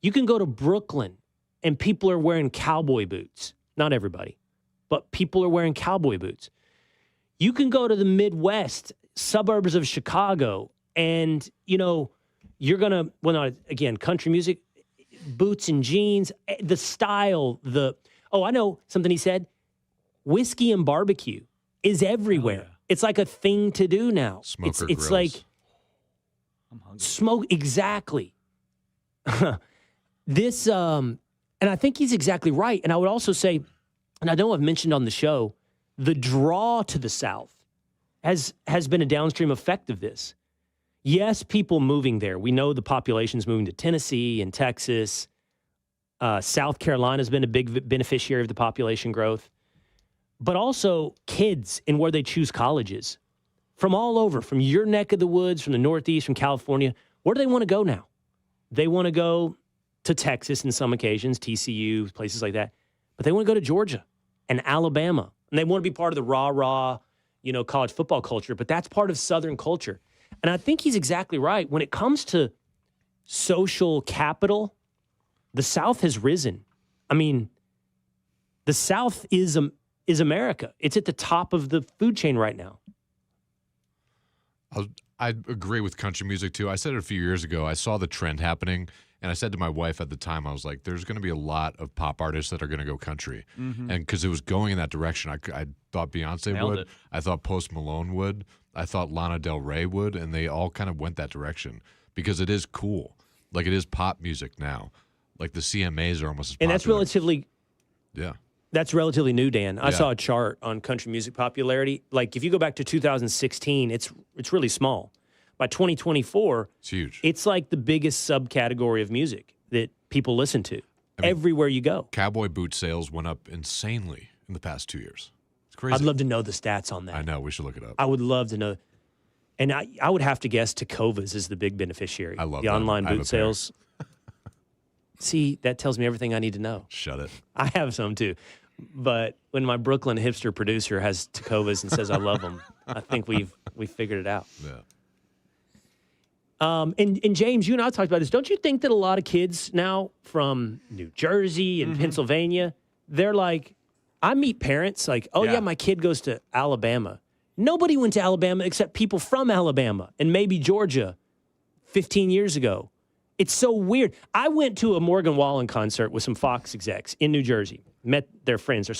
[SPEAKER 1] You can go to Brooklyn and people are wearing cowboy boots. Not everybody, but people are wearing cowboy boots. You can go to the Midwest, suburbs of Chicago, And, you're going to, not again, country music, boots and jeans, the style, I know something he said, whiskey and barbecue is everywhere. Oh, yeah. It's like a thing to do now.
[SPEAKER 2] Smoker
[SPEAKER 1] it's
[SPEAKER 2] grills.
[SPEAKER 1] Like smoke, exactly. This, and I think he's exactly right. And I would also say, and I know I've mentioned on the show, the draw to the South has been a downstream effect of this. Yes, people moving there. We know the population's moving to Tennessee and Texas. South Carolina's been a big beneficiary of the population growth. But also kids and where they choose colleges. From all over, from your neck of the woods, from the Northeast, from California. Where do they want to go now? They want to go to Texas in some occasions, TCU, places like that. But they want to go to Georgia and Alabama. And they want to be part of the rah-rah, college football culture. But that's part of Southern culture. And I think he's exactly right. When it comes to social capital, the South has risen. I mean, the South is America. It's at the top of the food chain right now.
[SPEAKER 2] I agree with country music, too. I said it a few years ago. I saw the trend happening, and I said to my wife at the time, I was like, there's going to be a lot of pop artists that are going to go country. Mm-hmm. And because it was going in that direction, I thought Beyonce
[SPEAKER 4] Nailed
[SPEAKER 2] would.
[SPEAKER 4] it.
[SPEAKER 2] I thought Post Malone would. I thought Lana Del Rey would, and they all kind of went that direction because it is cool. Like, it is pop music now. Like, the CMAs are almost as popular.
[SPEAKER 1] And that's relatively...
[SPEAKER 2] Yeah.
[SPEAKER 1] That's relatively new, Dan. I
[SPEAKER 2] Yeah.
[SPEAKER 1] saw a chart on country music popularity. Like, if you go back to 2016, it's really small. By 2024,
[SPEAKER 2] it's huge.
[SPEAKER 1] It's like the biggest subcategory of music that people listen to everywhere you go.
[SPEAKER 2] Cowboy boot sales went up insanely in the past 2 years. It's crazy.
[SPEAKER 1] I'd love to know the stats on that.
[SPEAKER 2] I know. We should look it up.
[SPEAKER 1] I would love to know. And I would have to guess Tecovas is the big beneficiary.
[SPEAKER 2] I love
[SPEAKER 1] the
[SPEAKER 2] that.
[SPEAKER 1] online
[SPEAKER 2] I have
[SPEAKER 1] boot
[SPEAKER 2] a pair.
[SPEAKER 1] sales. See, that tells me everything I need to know.
[SPEAKER 2] Shut it.
[SPEAKER 1] I have some too. But when my Brooklyn hipster producer has Tecovas and says I love them, I think we've figured it out.
[SPEAKER 2] Yeah.
[SPEAKER 1] And James, you and I talked about this. Don't you think that a lot of kids now from New Jersey and Pennsylvania, they're like, I meet parents like, yeah, my kid goes to Alabama. Nobody went to Alabama except people from Alabama and maybe Georgia 15 years ago. It's so weird. I went to a Morgan Wallen concert with some Fox execs in New Jersey, met their friends.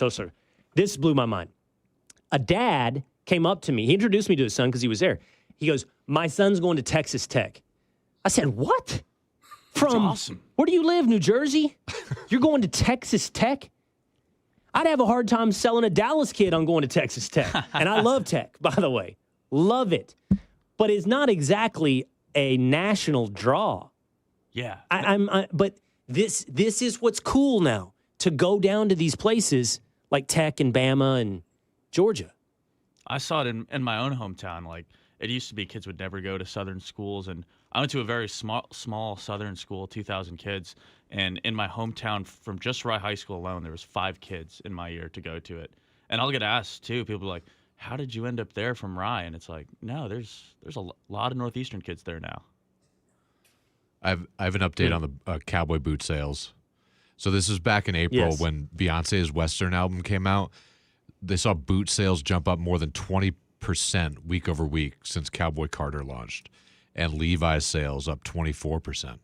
[SPEAKER 1] This blew my mind. A dad came up to me. He introduced me to his son because he was there. He goes, my son's going to Texas Tech. I said, what? From
[SPEAKER 4] awesome.
[SPEAKER 1] Where do you live, New Jersey? You're going to Texas Tech? I'd have a hard time selling a Dallas kid on going to Texas Tech. And I love Tech, by the way. Love it. But it's not exactly a national draw.
[SPEAKER 4] Yeah.
[SPEAKER 1] But this is what's cool now, to go down to these places like Tech and Bama and Georgia.
[SPEAKER 4] I saw it in my own hometown. Like, it used to be kids would never go to Southern schools, and I went to a very small Southern school, 2,000 kids, and in my hometown, from just Rye High School alone, there was 5 kids in my year to go to it. And I'll get asked, too, people are like, how did you end up there from Rye? And it's like, no, there's a lot of Northeastern kids there now.
[SPEAKER 2] I have an update on the cowboy boot sales. So this is back in April when Beyonce's Western album came out. They saw boot sales jump up more than 20% week over week since Cowboy Carter launched, and Levi's sales up 24%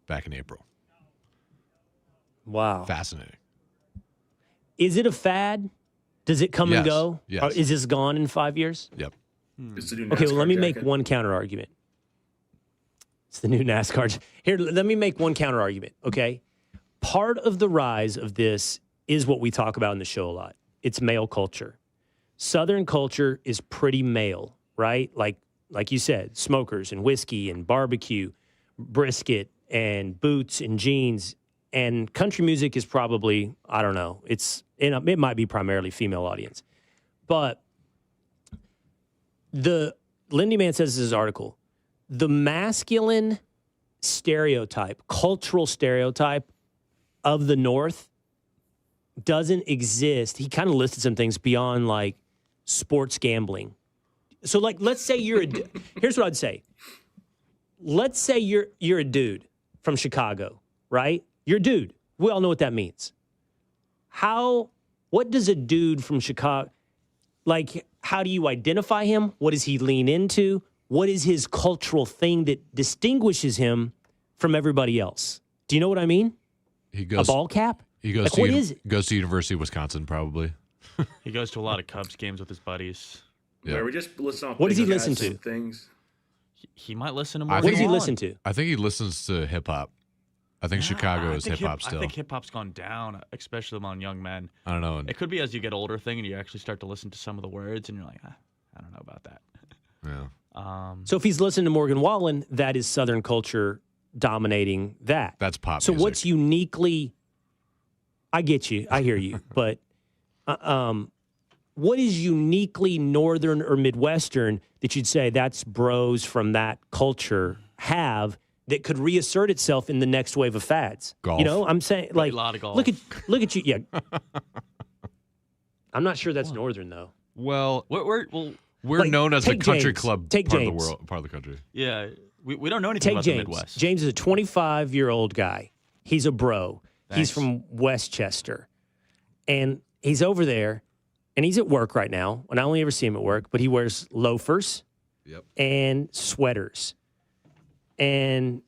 [SPEAKER 2] back in April.
[SPEAKER 1] Wow.
[SPEAKER 2] Fascinating.
[SPEAKER 1] Is it a fad? Does it come and go?
[SPEAKER 2] Yes.
[SPEAKER 1] Or is this gone in 5 years?
[SPEAKER 2] Yep.
[SPEAKER 3] It's the new
[SPEAKER 1] Okay, well,
[SPEAKER 3] NASCAR
[SPEAKER 1] let me
[SPEAKER 3] jacket.
[SPEAKER 1] make one counter argument. It's the new NASCAR. Here, let me make one counter argument, okay? Part of the rise of this is what we talk about in the show a lot. It's male culture. Southern culture is pretty male, right? Like you said, smokers and whiskey and barbecue, brisket and boots and jeans. And country music is probably, I don't know, it might be primarily female audience. But Lindy Man says in his article, the masculine stereotype, cultural stereotype of the North doesn't exist. He kind of listed some things beyond like sports gambling. So like, let's say here's what I'd say. Let's say you're a dude from Chicago, right? You're a dude. We all know what that means. What does a dude from Chicago, like, how do you identify him? What does he lean into? what is his cultural thing that distinguishes him from everybody else? Do you know what I mean?
[SPEAKER 2] He goes
[SPEAKER 1] a ball cap.
[SPEAKER 2] He goes
[SPEAKER 1] like,
[SPEAKER 2] to
[SPEAKER 1] what is it?
[SPEAKER 2] Goes to University of Wisconsin, probably.
[SPEAKER 4] He goes to a lot of Cubs games with his buddies.
[SPEAKER 3] Yeah, we just listen off.
[SPEAKER 1] What does he listen to?
[SPEAKER 3] Things.
[SPEAKER 4] He might listen to more.
[SPEAKER 1] What does he listen to?
[SPEAKER 2] I think he listens to hip hop. I think Chicago is hip hop still.
[SPEAKER 4] I think hip hop's gone down, especially among young men.
[SPEAKER 2] I don't know.
[SPEAKER 4] It could be as you get older thing, and you actually start to listen to some of the words, and you're like, I don't know about that.
[SPEAKER 2] Yeah.
[SPEAKER 1] So if he's listening to Morgan Wallen, that is Southern culture dominating that.
[SPEAKER 2] That's pop
[SPEAKER 1] So
[SPEAKER 2] music.
[SPEAKER 1] what's uniquely? I get you. I hear you. But what is uniquely Northern or Midwestern that you'd say that's bros from that culture have that could reassert itself in the next wave of fads?
[SPEAKER 2] Golf.
[SPEAKER 1] You know, I'm saying like
[SPEAKER 4] a lot of golf.
[SPEAKER 1] look at you. Yeah. I'm not sure that's Northern though.
[SPEAKER 2] Well,
[SPEAKER 4] we're
[SPEAKER 2] like, known as the country
[SPEAKER 1] James.
[SPEAKER 2] club
[SPEAKER 1] Take
[SPEAKER 2] part
[SPEAKER 1] James.
[SPEAKER 2] of the world, part of the country.
[SPEAKER 4] Yeah, we don't know anything
[SPEAKER 1] Take
[SPEAKER 4] about
[SPEAKER 1] James.
[SPEAKER 4] the Midwest.
[SPEAKER 1] James is a 25-year-old guy. He's a bro. He's
[SPEAKER 4] Thanks.
[SPEAKER 1] from Westchester. And he's over there, and he's at work right now. And I only ever see him at work, but he wears loafers and sweaters. And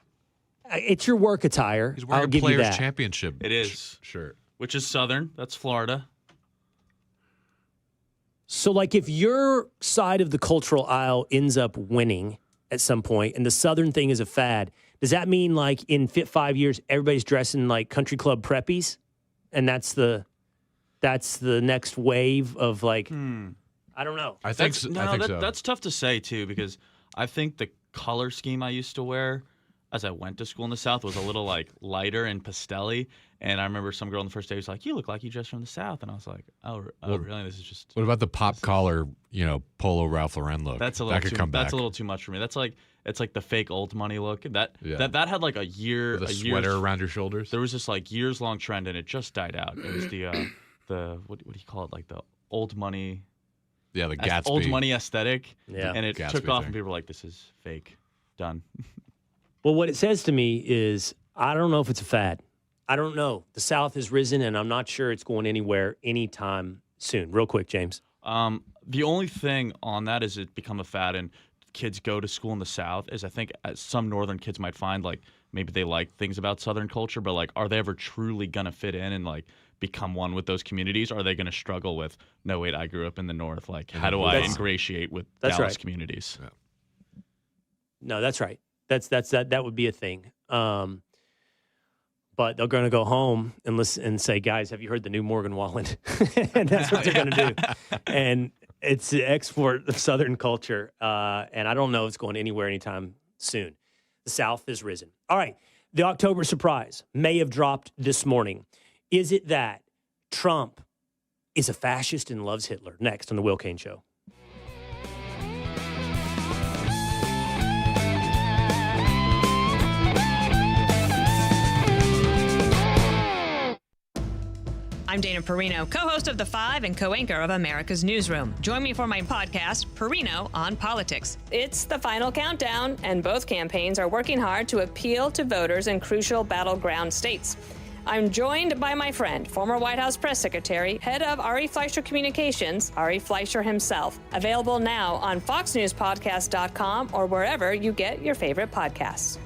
[SPEAKER 1] it's your work attire.
[SPEAKER 2] He's wearing
[SPEAKER 1] I'll
[SPEAKER 2] a
[SPEAKER 1] give you
[SPEAKER 2] Players
[SPEAKER 1] that.
[SPEAKER 2] Championship.
[SPEAKER 4] It is.
[SPEAKER 2] Shirt.
[SPEAKER 4] Which is Southern. That's Florida.
[SPEAKER 1] So, like, if your side of the cultural aisle ends up winning at some point, and the Southern thing is a fad, does that mean, like, in 5 years, everybody's dressing like country club preppies, and that's the next wave of like, I don't know.
[SPEAKER 2] I think
[SPEAKER 4] That's,
[SPEAKER 2] so. I think so.
[SPEAKER 4] That's tough to say too, because I think the color scheme I used to wear as I went to school in the South was a little like lighter and pastel-y. And I remember some girl on the first day was like, "You look like you dressed from the South," and I was like, "Oh, really? This is just."
[SPEAKER 2] What about the pop collar, polo Ralph Lauren look?
[SPEAKER 4] That's a little
[SPEAKER 2] that could
[SPEAKER 4] too.
[SPEAKER 2] come back.
[SPEAKER 4] That's a little too much for me. That's like it's like the fake old money look. That had like a year.
[SPEAKER 2] With a
[SPEAKER 4] year's-
[SPEAKER 2] sweater around your shoulders.
[SPEAKER 4] There was this like years long trend, and it just died out. It was the what do you call it? Like the old money.
[SPEAKER 2] Yeah, the Gatsby.
[SPEAKER 4] Old money aesthetic.
[SPEAKER 1] Yeah.
[SPEAKER 4] And it
[SPEAKER 2] Gatsby
[SPEAKER 4] took off,
[SPEAKER 2] thing.
[SPEAKER 4] and people were like, "This is fake." Done.
[SPEAKER 1] Well, what it says to me is, I don't know if it's a fad. I don't know. The South has risen, and I'm not sure it's going anywhere anytime soon. Real quick, James.
[SPEAKER 4] The only thing on that is it become a fad, and kids go to school in the South. Is I think some Northern kids might find like maybe they like things about Southern culture, but like, are they ever truly gonna fit in and like become one with those communities? Or are they gonna struggle with? No, wait, I grew up in the North. Like, how do I ingratiate with Dallas
[SPEAKER 1] right.
[SPEAKER 4] communities?
[SPEAKER 2] Yeah.
[SPEAKER 1] No, that's right. That would be a thing. But they're going to go home and listen and say, "Guys, have you heard the new Morgan Wallen?" And that's what they're going to do. And it's the export of Southern culture. And I don't know if it's going anywhere anytime soon. The South has risen. All right. The October surprise may have dropped this morning. Is it that Trump is a fascist and loves Hitler? Next on the Will Cain Show.
[SPEAKER 18] I'm Dana Perino, co-host of The Five and co-anchor of America's Newsroom. Join me for my podcast, Perino on Politics. It's the final countdown, and both campaigns are working hard to appeal to voters in crucial battleground states. I'm joined by my friend, former White House press secretary, head of Ari Fleischer Communications, Ari Fleischer himself. Available now on FoxNewsPodcast.com or wherever you get your favorite podcasts.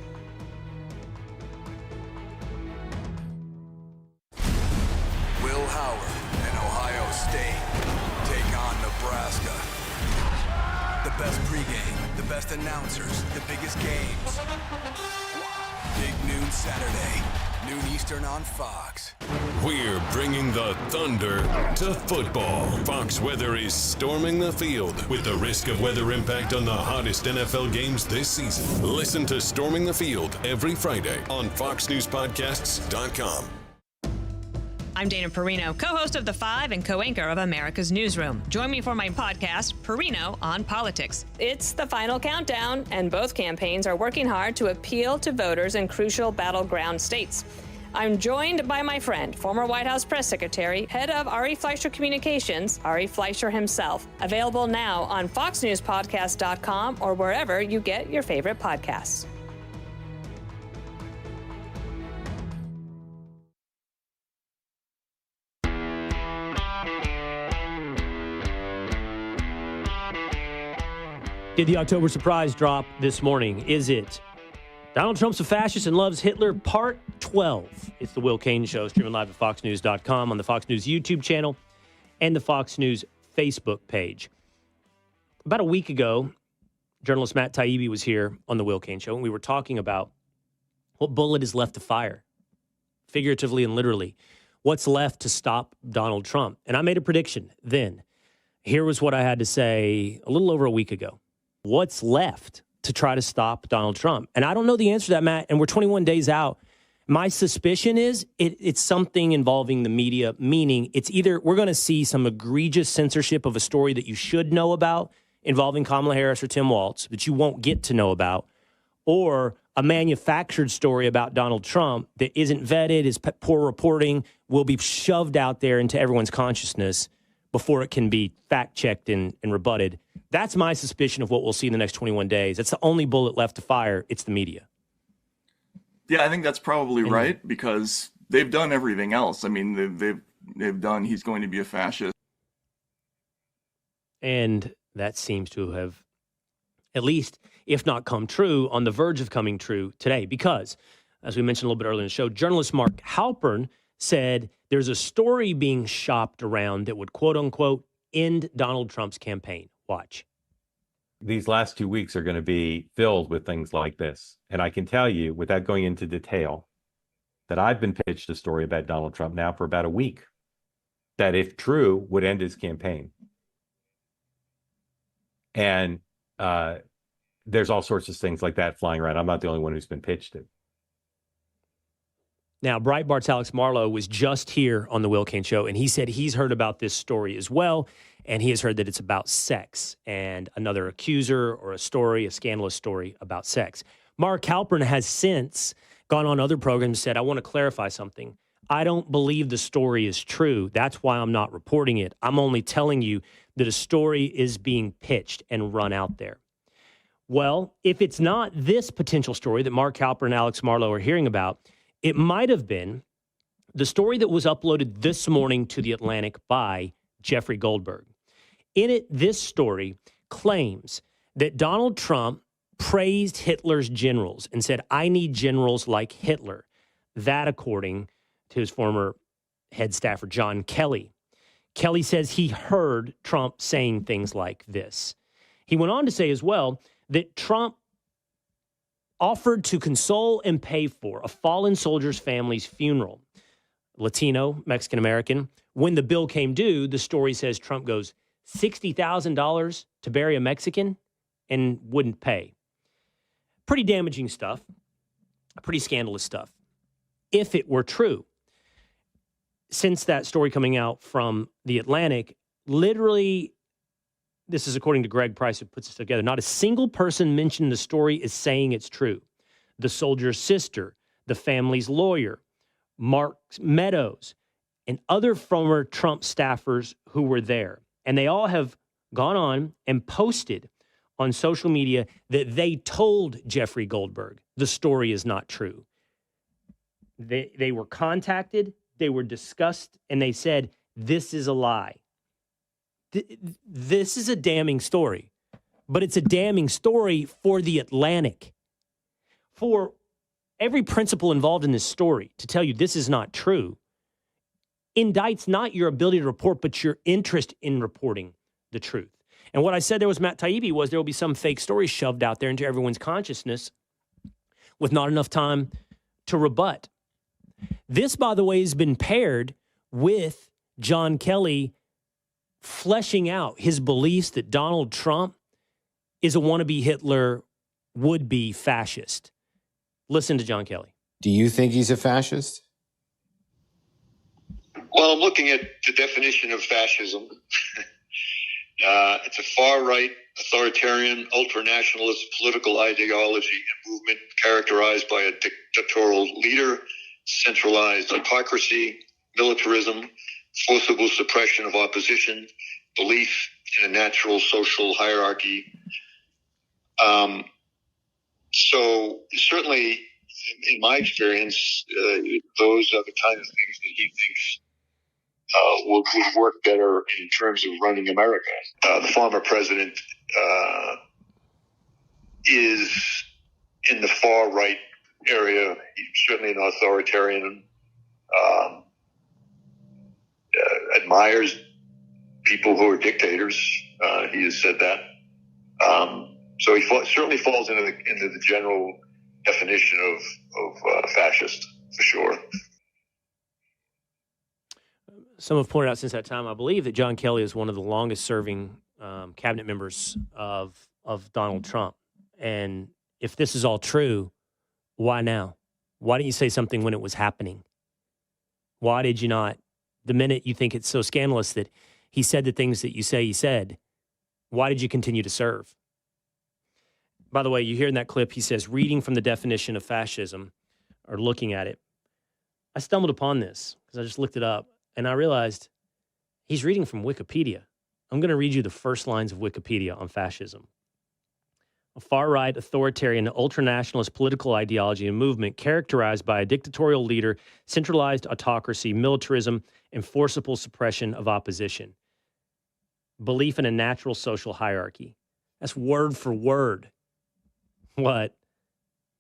[SPEAKER 19] Will Howard and Ohio State take on Nebraska. The best pregame, the best announcers, the biggest games. Big noon Saturday, noon Eastern on Fox.
[SPEAKER 16] We're bringing the thunder to football. Fox Weather is storming the field with the risk of weather impact on the hottest NFL games this season. Listen to Storming the Field every Friday on FoxNewsPodcasts.com.
[SPEAKER 18] I'm Dana Perino, co-host of The Five and co-anchor of America's Newsroom. Join me for my podcast, Perino on Politics. It's the final countdown, and both campaigns are working hard to appeal to voters in crucial battleground states. I'm joined by my friend, former White House press secretary, head of Ari Fleischer Communications, Ari Fleischer himself. Available now on FoxNewsPodcast.com or wherever you get your favorite podcasts.
[SPEAKER 1] Did the October surprise drop this morning? Is it Donald Trump's a fascist and loves Hitler, part 12? It's the Will Cain Show, streaming live at foxnews.com, on the Fox News YouTube channel and the Fox News Facebook page. About a week ago, journalist Matt Taibbi was here on the Will Cain Show, and we were talking about what bullet is left to fire, figuratively and literally. What's left to stop Donald Trump? And I made a prediction then. Here was what I had to say a little over a week ago. What's left to try to stop Donald Trump? And I don't know the answer to that, Matt, and we're 21 days out. My suspicion is it's something involving the media, meaning it's either we're going to see some egregious censorship of a story that you should know about involving Kamala Harris or Tim Walz that you won't get to know about, or a manufactured story about Donald Trump that isn't vetted, is poor reporting, will be shoved out there into everyone's consciousness before it can be fact-checked and rebutted. That's my suspicion of what we'll see in the next 21 days. That's the only bullet left to fire. It's the media.
[SPEAKER 20] Yeah, I think that's probably right, because they've done everything else. I mean, they've done, he's going to be a fascist.
[SPEAKER 1] And that seems to have, at least, if not come true, on the verge of coming true today. Because, as we mentioned a little bit earlier in the show, journalist Mark Halpern said there's a story being shopped around that would, quote unquote, end Donald Trump's campaign. Watch.
[SPEAKER 12] These last 2 weeks are going to be filled with things like this. And I can tell you, without going into detail, that I've been pitched a story about Donald Trump now for about a week that, if true, would end his campaign. And there's all sorts of things like that flying around. I'm not the only one who's been pitched it.
[SPEAKER 1] Now, Breitbart's Alex Marlow was just here on the Will Cain Show, and he said he's heard about this story as well, and he has heard that it's about sex and another accuser or a scandalous story about sex. Mark Halpern has since gone on other programs and said, I want to clarify something. I don't believe the story is true. That's why I'm not reporting it. I'm only telling you that a story is being pitched and run out there. Well, if it's not this potential story that Mark Halpern and Alex Marlow are hearing about, it might have been the story that was uploaded this morning to The Atlantic by Jeffrey Goldberg. In it, this story claims that Donald Trump praised Hitler's generals and said, I need generals like Hitler. That, according to his former head staffer, John Kelly. Kelly says he heard Trump saying things like this. He went on to say as well that Trump offered to console and pay for a fallen soldier's family's funeral, Latino, Mexican-American. When the bill came due, the story says Trump goes $60,000 to bury a Mexican and wouldn't pay. Pretty damaging stuff, pretty scandalous stuff, if it were true. Since that story coming out from The Atlantic, literally, this is according to Greg Price, who puts this together, not a single person mentioned in the story is saying it's true. The soldier's sister, the family's lawyer, Mark Meadows, and other former Trump staffers who were there. And they all have gone on and posted on social media that they told Jeffrey Goldberg the story is not true. They were contacted, they were discussed, and they said, this is a lie. This is a damning story, but it's a damning story for The Atlantic. For every principal involved in this story to tell you this is not true indicts not your ability to report, but your interest in reporting the truth. And what I said there was Matt Taibbi was there will be some fake story shoved out there into everyone's consciousness with not enough time to rebut. This, by the way, has been paired with John Kelly fleshing out his beliefs that Donald Trump is a wannabe Hitler, would-be fascist. Listen to John Kelly.
[SPEAKER 21] Do you think he's a fascist?
[SPEAKER 22] Well, I'm looking at the definition of fascism. It's a far-right, authoritarian, ultra-nationalist political ideology and movement characterized by a dictatorial leader, centralized autocracy, militarism, forcible suppression of opposition, belief in a natural social hierarchy. So certainly, in my experience, those are the kind of things that he thinks would work better in terms of running America. The former president is in the far right area. He's certainly an authoritarian, admires people who are dictators. He has said that. So he certainly falls into the general definition of fascist, for sure.
[SPEAKER 1] Some have pointed out since that time, I believe, that John Kelly is one of the longest-serving cabinet members of Donald Trump. And if this is all true, why now? Why didn't you say something when it was happening? Why did you not? The minute you think it's so scandalous that he said the things that you say he said, why did you continue to serve? By the way, you hear in that clip, he says, reading from the definition of fascism, or looking at it. I stumbled upon this because I just looked it up, and I realized he's reading from Wikipedia. I'm going to read you the first lines of Wikipedia on fascism. A far-right, authoritarian, ultranationalist political ideology and movement characterized by a dictatorial leader, centralized autocracy, militarism, and forcible suppression of opposition. Belief in a natural social hierarchy. That's word for word what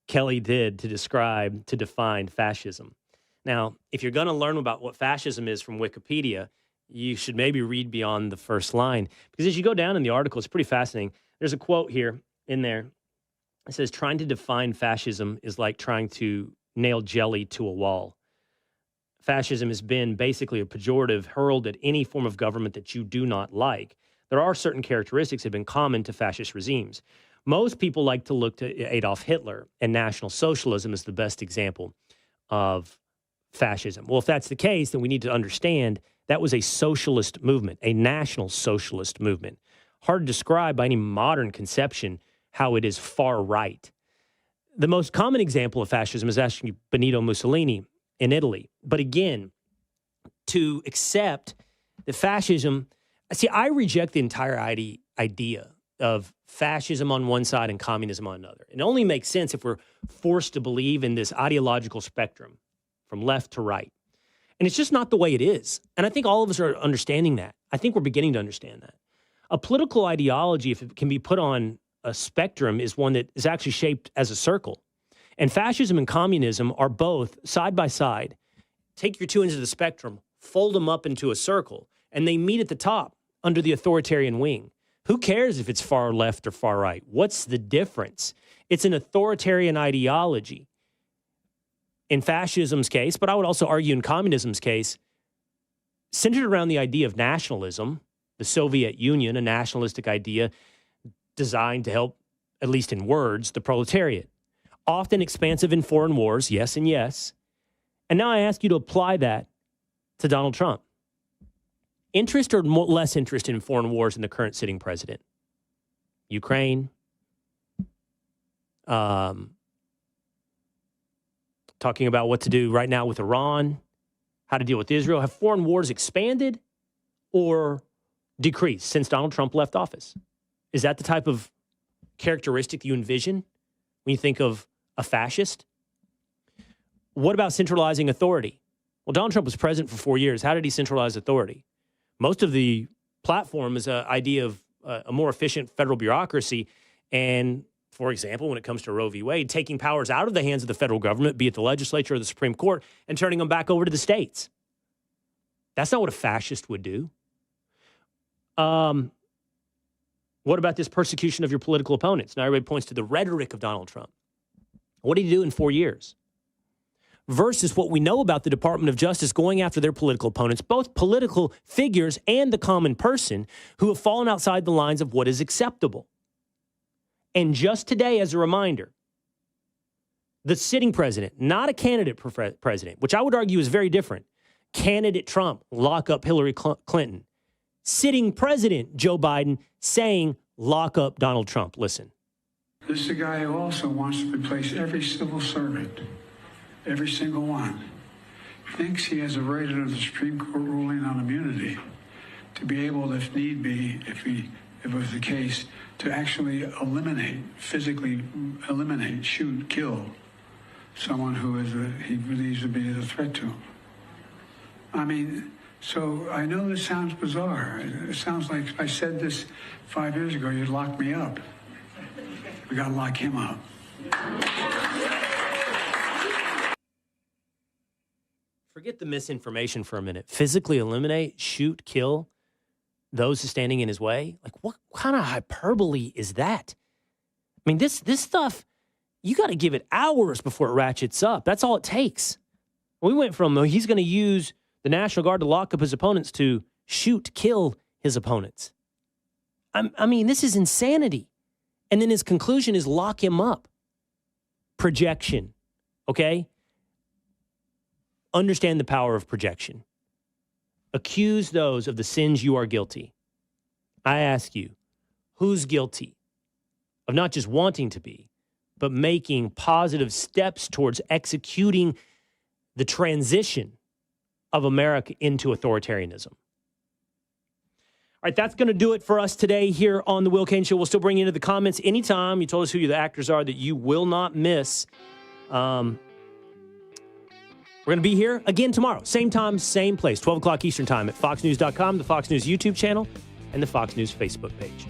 [SPEAKER 1] Kelly did to define fascism. Now, if you're going to learn about what fascism is from Wikipedia, you should maybe read beyond the first line. Because as you go down in the article, it's pretty fascinating. There's a quote here in there. It says, trying to define fascism is like trying to nail jelly to a wall. Fascism has been basically a pejorative hurled at any form of government that you do not like. There are certain characteristics that have been common to fascist regimes. Most people like to look to Adolf Hitler, and National Socialism is the best example of fascism. Well, if that's the case, then we need to understand that was a socialist movement, a national socialist movement. Hard to describe by any modern conception how it is far right. The most common example of fascism is actually Benito Mussolini in Italy. But again, to accept the fascism, see, I reject the entire idea of fascism on one side and communism on another. It only makes sense if we're forced to believe in this ideological spectrum from left to right. And it's just not the way it is. And I think all of us are understanding that. I think we're beginning to understand that. A political ideology, if it can be put on a spectrum, is one that is actually shaped as a circle. And fascism and communism are both side by side. Take your two ends of the spectrum, fold them up into a circle, and they meet at the top under the authoritarian wing. Who cares if it's far left or far right? What's the difference? It's an authoritarian ideology. In fascism's case, but I would also argue in communism's case, centered around the idea of nationalism, the Soviet Union, a nationalistic idea designed to help, at least in words, the proletariat. Often expansive in foreign wars, yes and yes. And now I ask you to apply that to Donald Trump. Interest or less interest in foreign wars in the current sitting president? Ukraine, talking about what to do right now with Iran, how to deal with Israel. Have foreign wars expanded or decreased since Donald Trump left office? Is that the type of characteristic you envision when you think of a fascist? What about centralizing authority? Well, Donald Trump was president for 4 years. How did he centralize authority? Most of the platform is an idea of a more efficient federal bureaucracy. And, for example, when it comes to Roe v. Wade, taking powers out of the hands of the federal government, be it the legislature or the Supreme Court, and turning them back over to the states. That's not what a fascist would do. What about this persecution of your political opponents? Now everybody points to the rhetoric of Donald Trump. What did he do in 4 years? Versus what we know about the Department of Justice going after their political opponents, both political figures and the common person who have fallen outside the lines of what is acceptable. And just today, as a reminder, the sitting president, not a candidate president, which I would argue is very different. Candidate Trump, lock up Hillary Clinton. Sitting president Joe Biden saying, lock up Donald Trump. Listen.
[SPEAKER 6] This is a guy who also wants to replace every civil servant. Every single one. Thinks he has a right under the Supreme Court ruling on immunity to be able, if need be, if it was the case, to actually physically eliminate, shoot, kill someone who he believes to be a threat to him. I mean, so I know this sounds bizarre. It sounds like if I said this 5 years ago, you'd lock me up. We got to lock him up.
[SPEAKER 1] Forget the misinformation for a minute. Physically eliminate, shoot, kill those standing in his way. Like, what kind of hyperbole is that? I mean, this stuff, you got to give it hours before it ratchets up. That's all it takes. We went from he's going to use the National Guard to lock up his opponents to shoot, kill his opponents. I mean, this is insanity. And then his conclusion is lock him up. Projection, okay? Understand the power of projection. Accuse those of the sins you are guilty. I ask you, who's guilty of not just wanting to be, but making positive steps towards executing the transition of America into authoritarianism? All right, that's going to do it for us today here on The Will Cain Show. We'll still bring you into the comments anytime. You told us who the actors are that you will not miss. We're going to be here again tomorrow. Same time, same place, 12 o'clock Eastern Time at foxnews.com, the Fox News YouTube channel, and the Fox News Facebook page.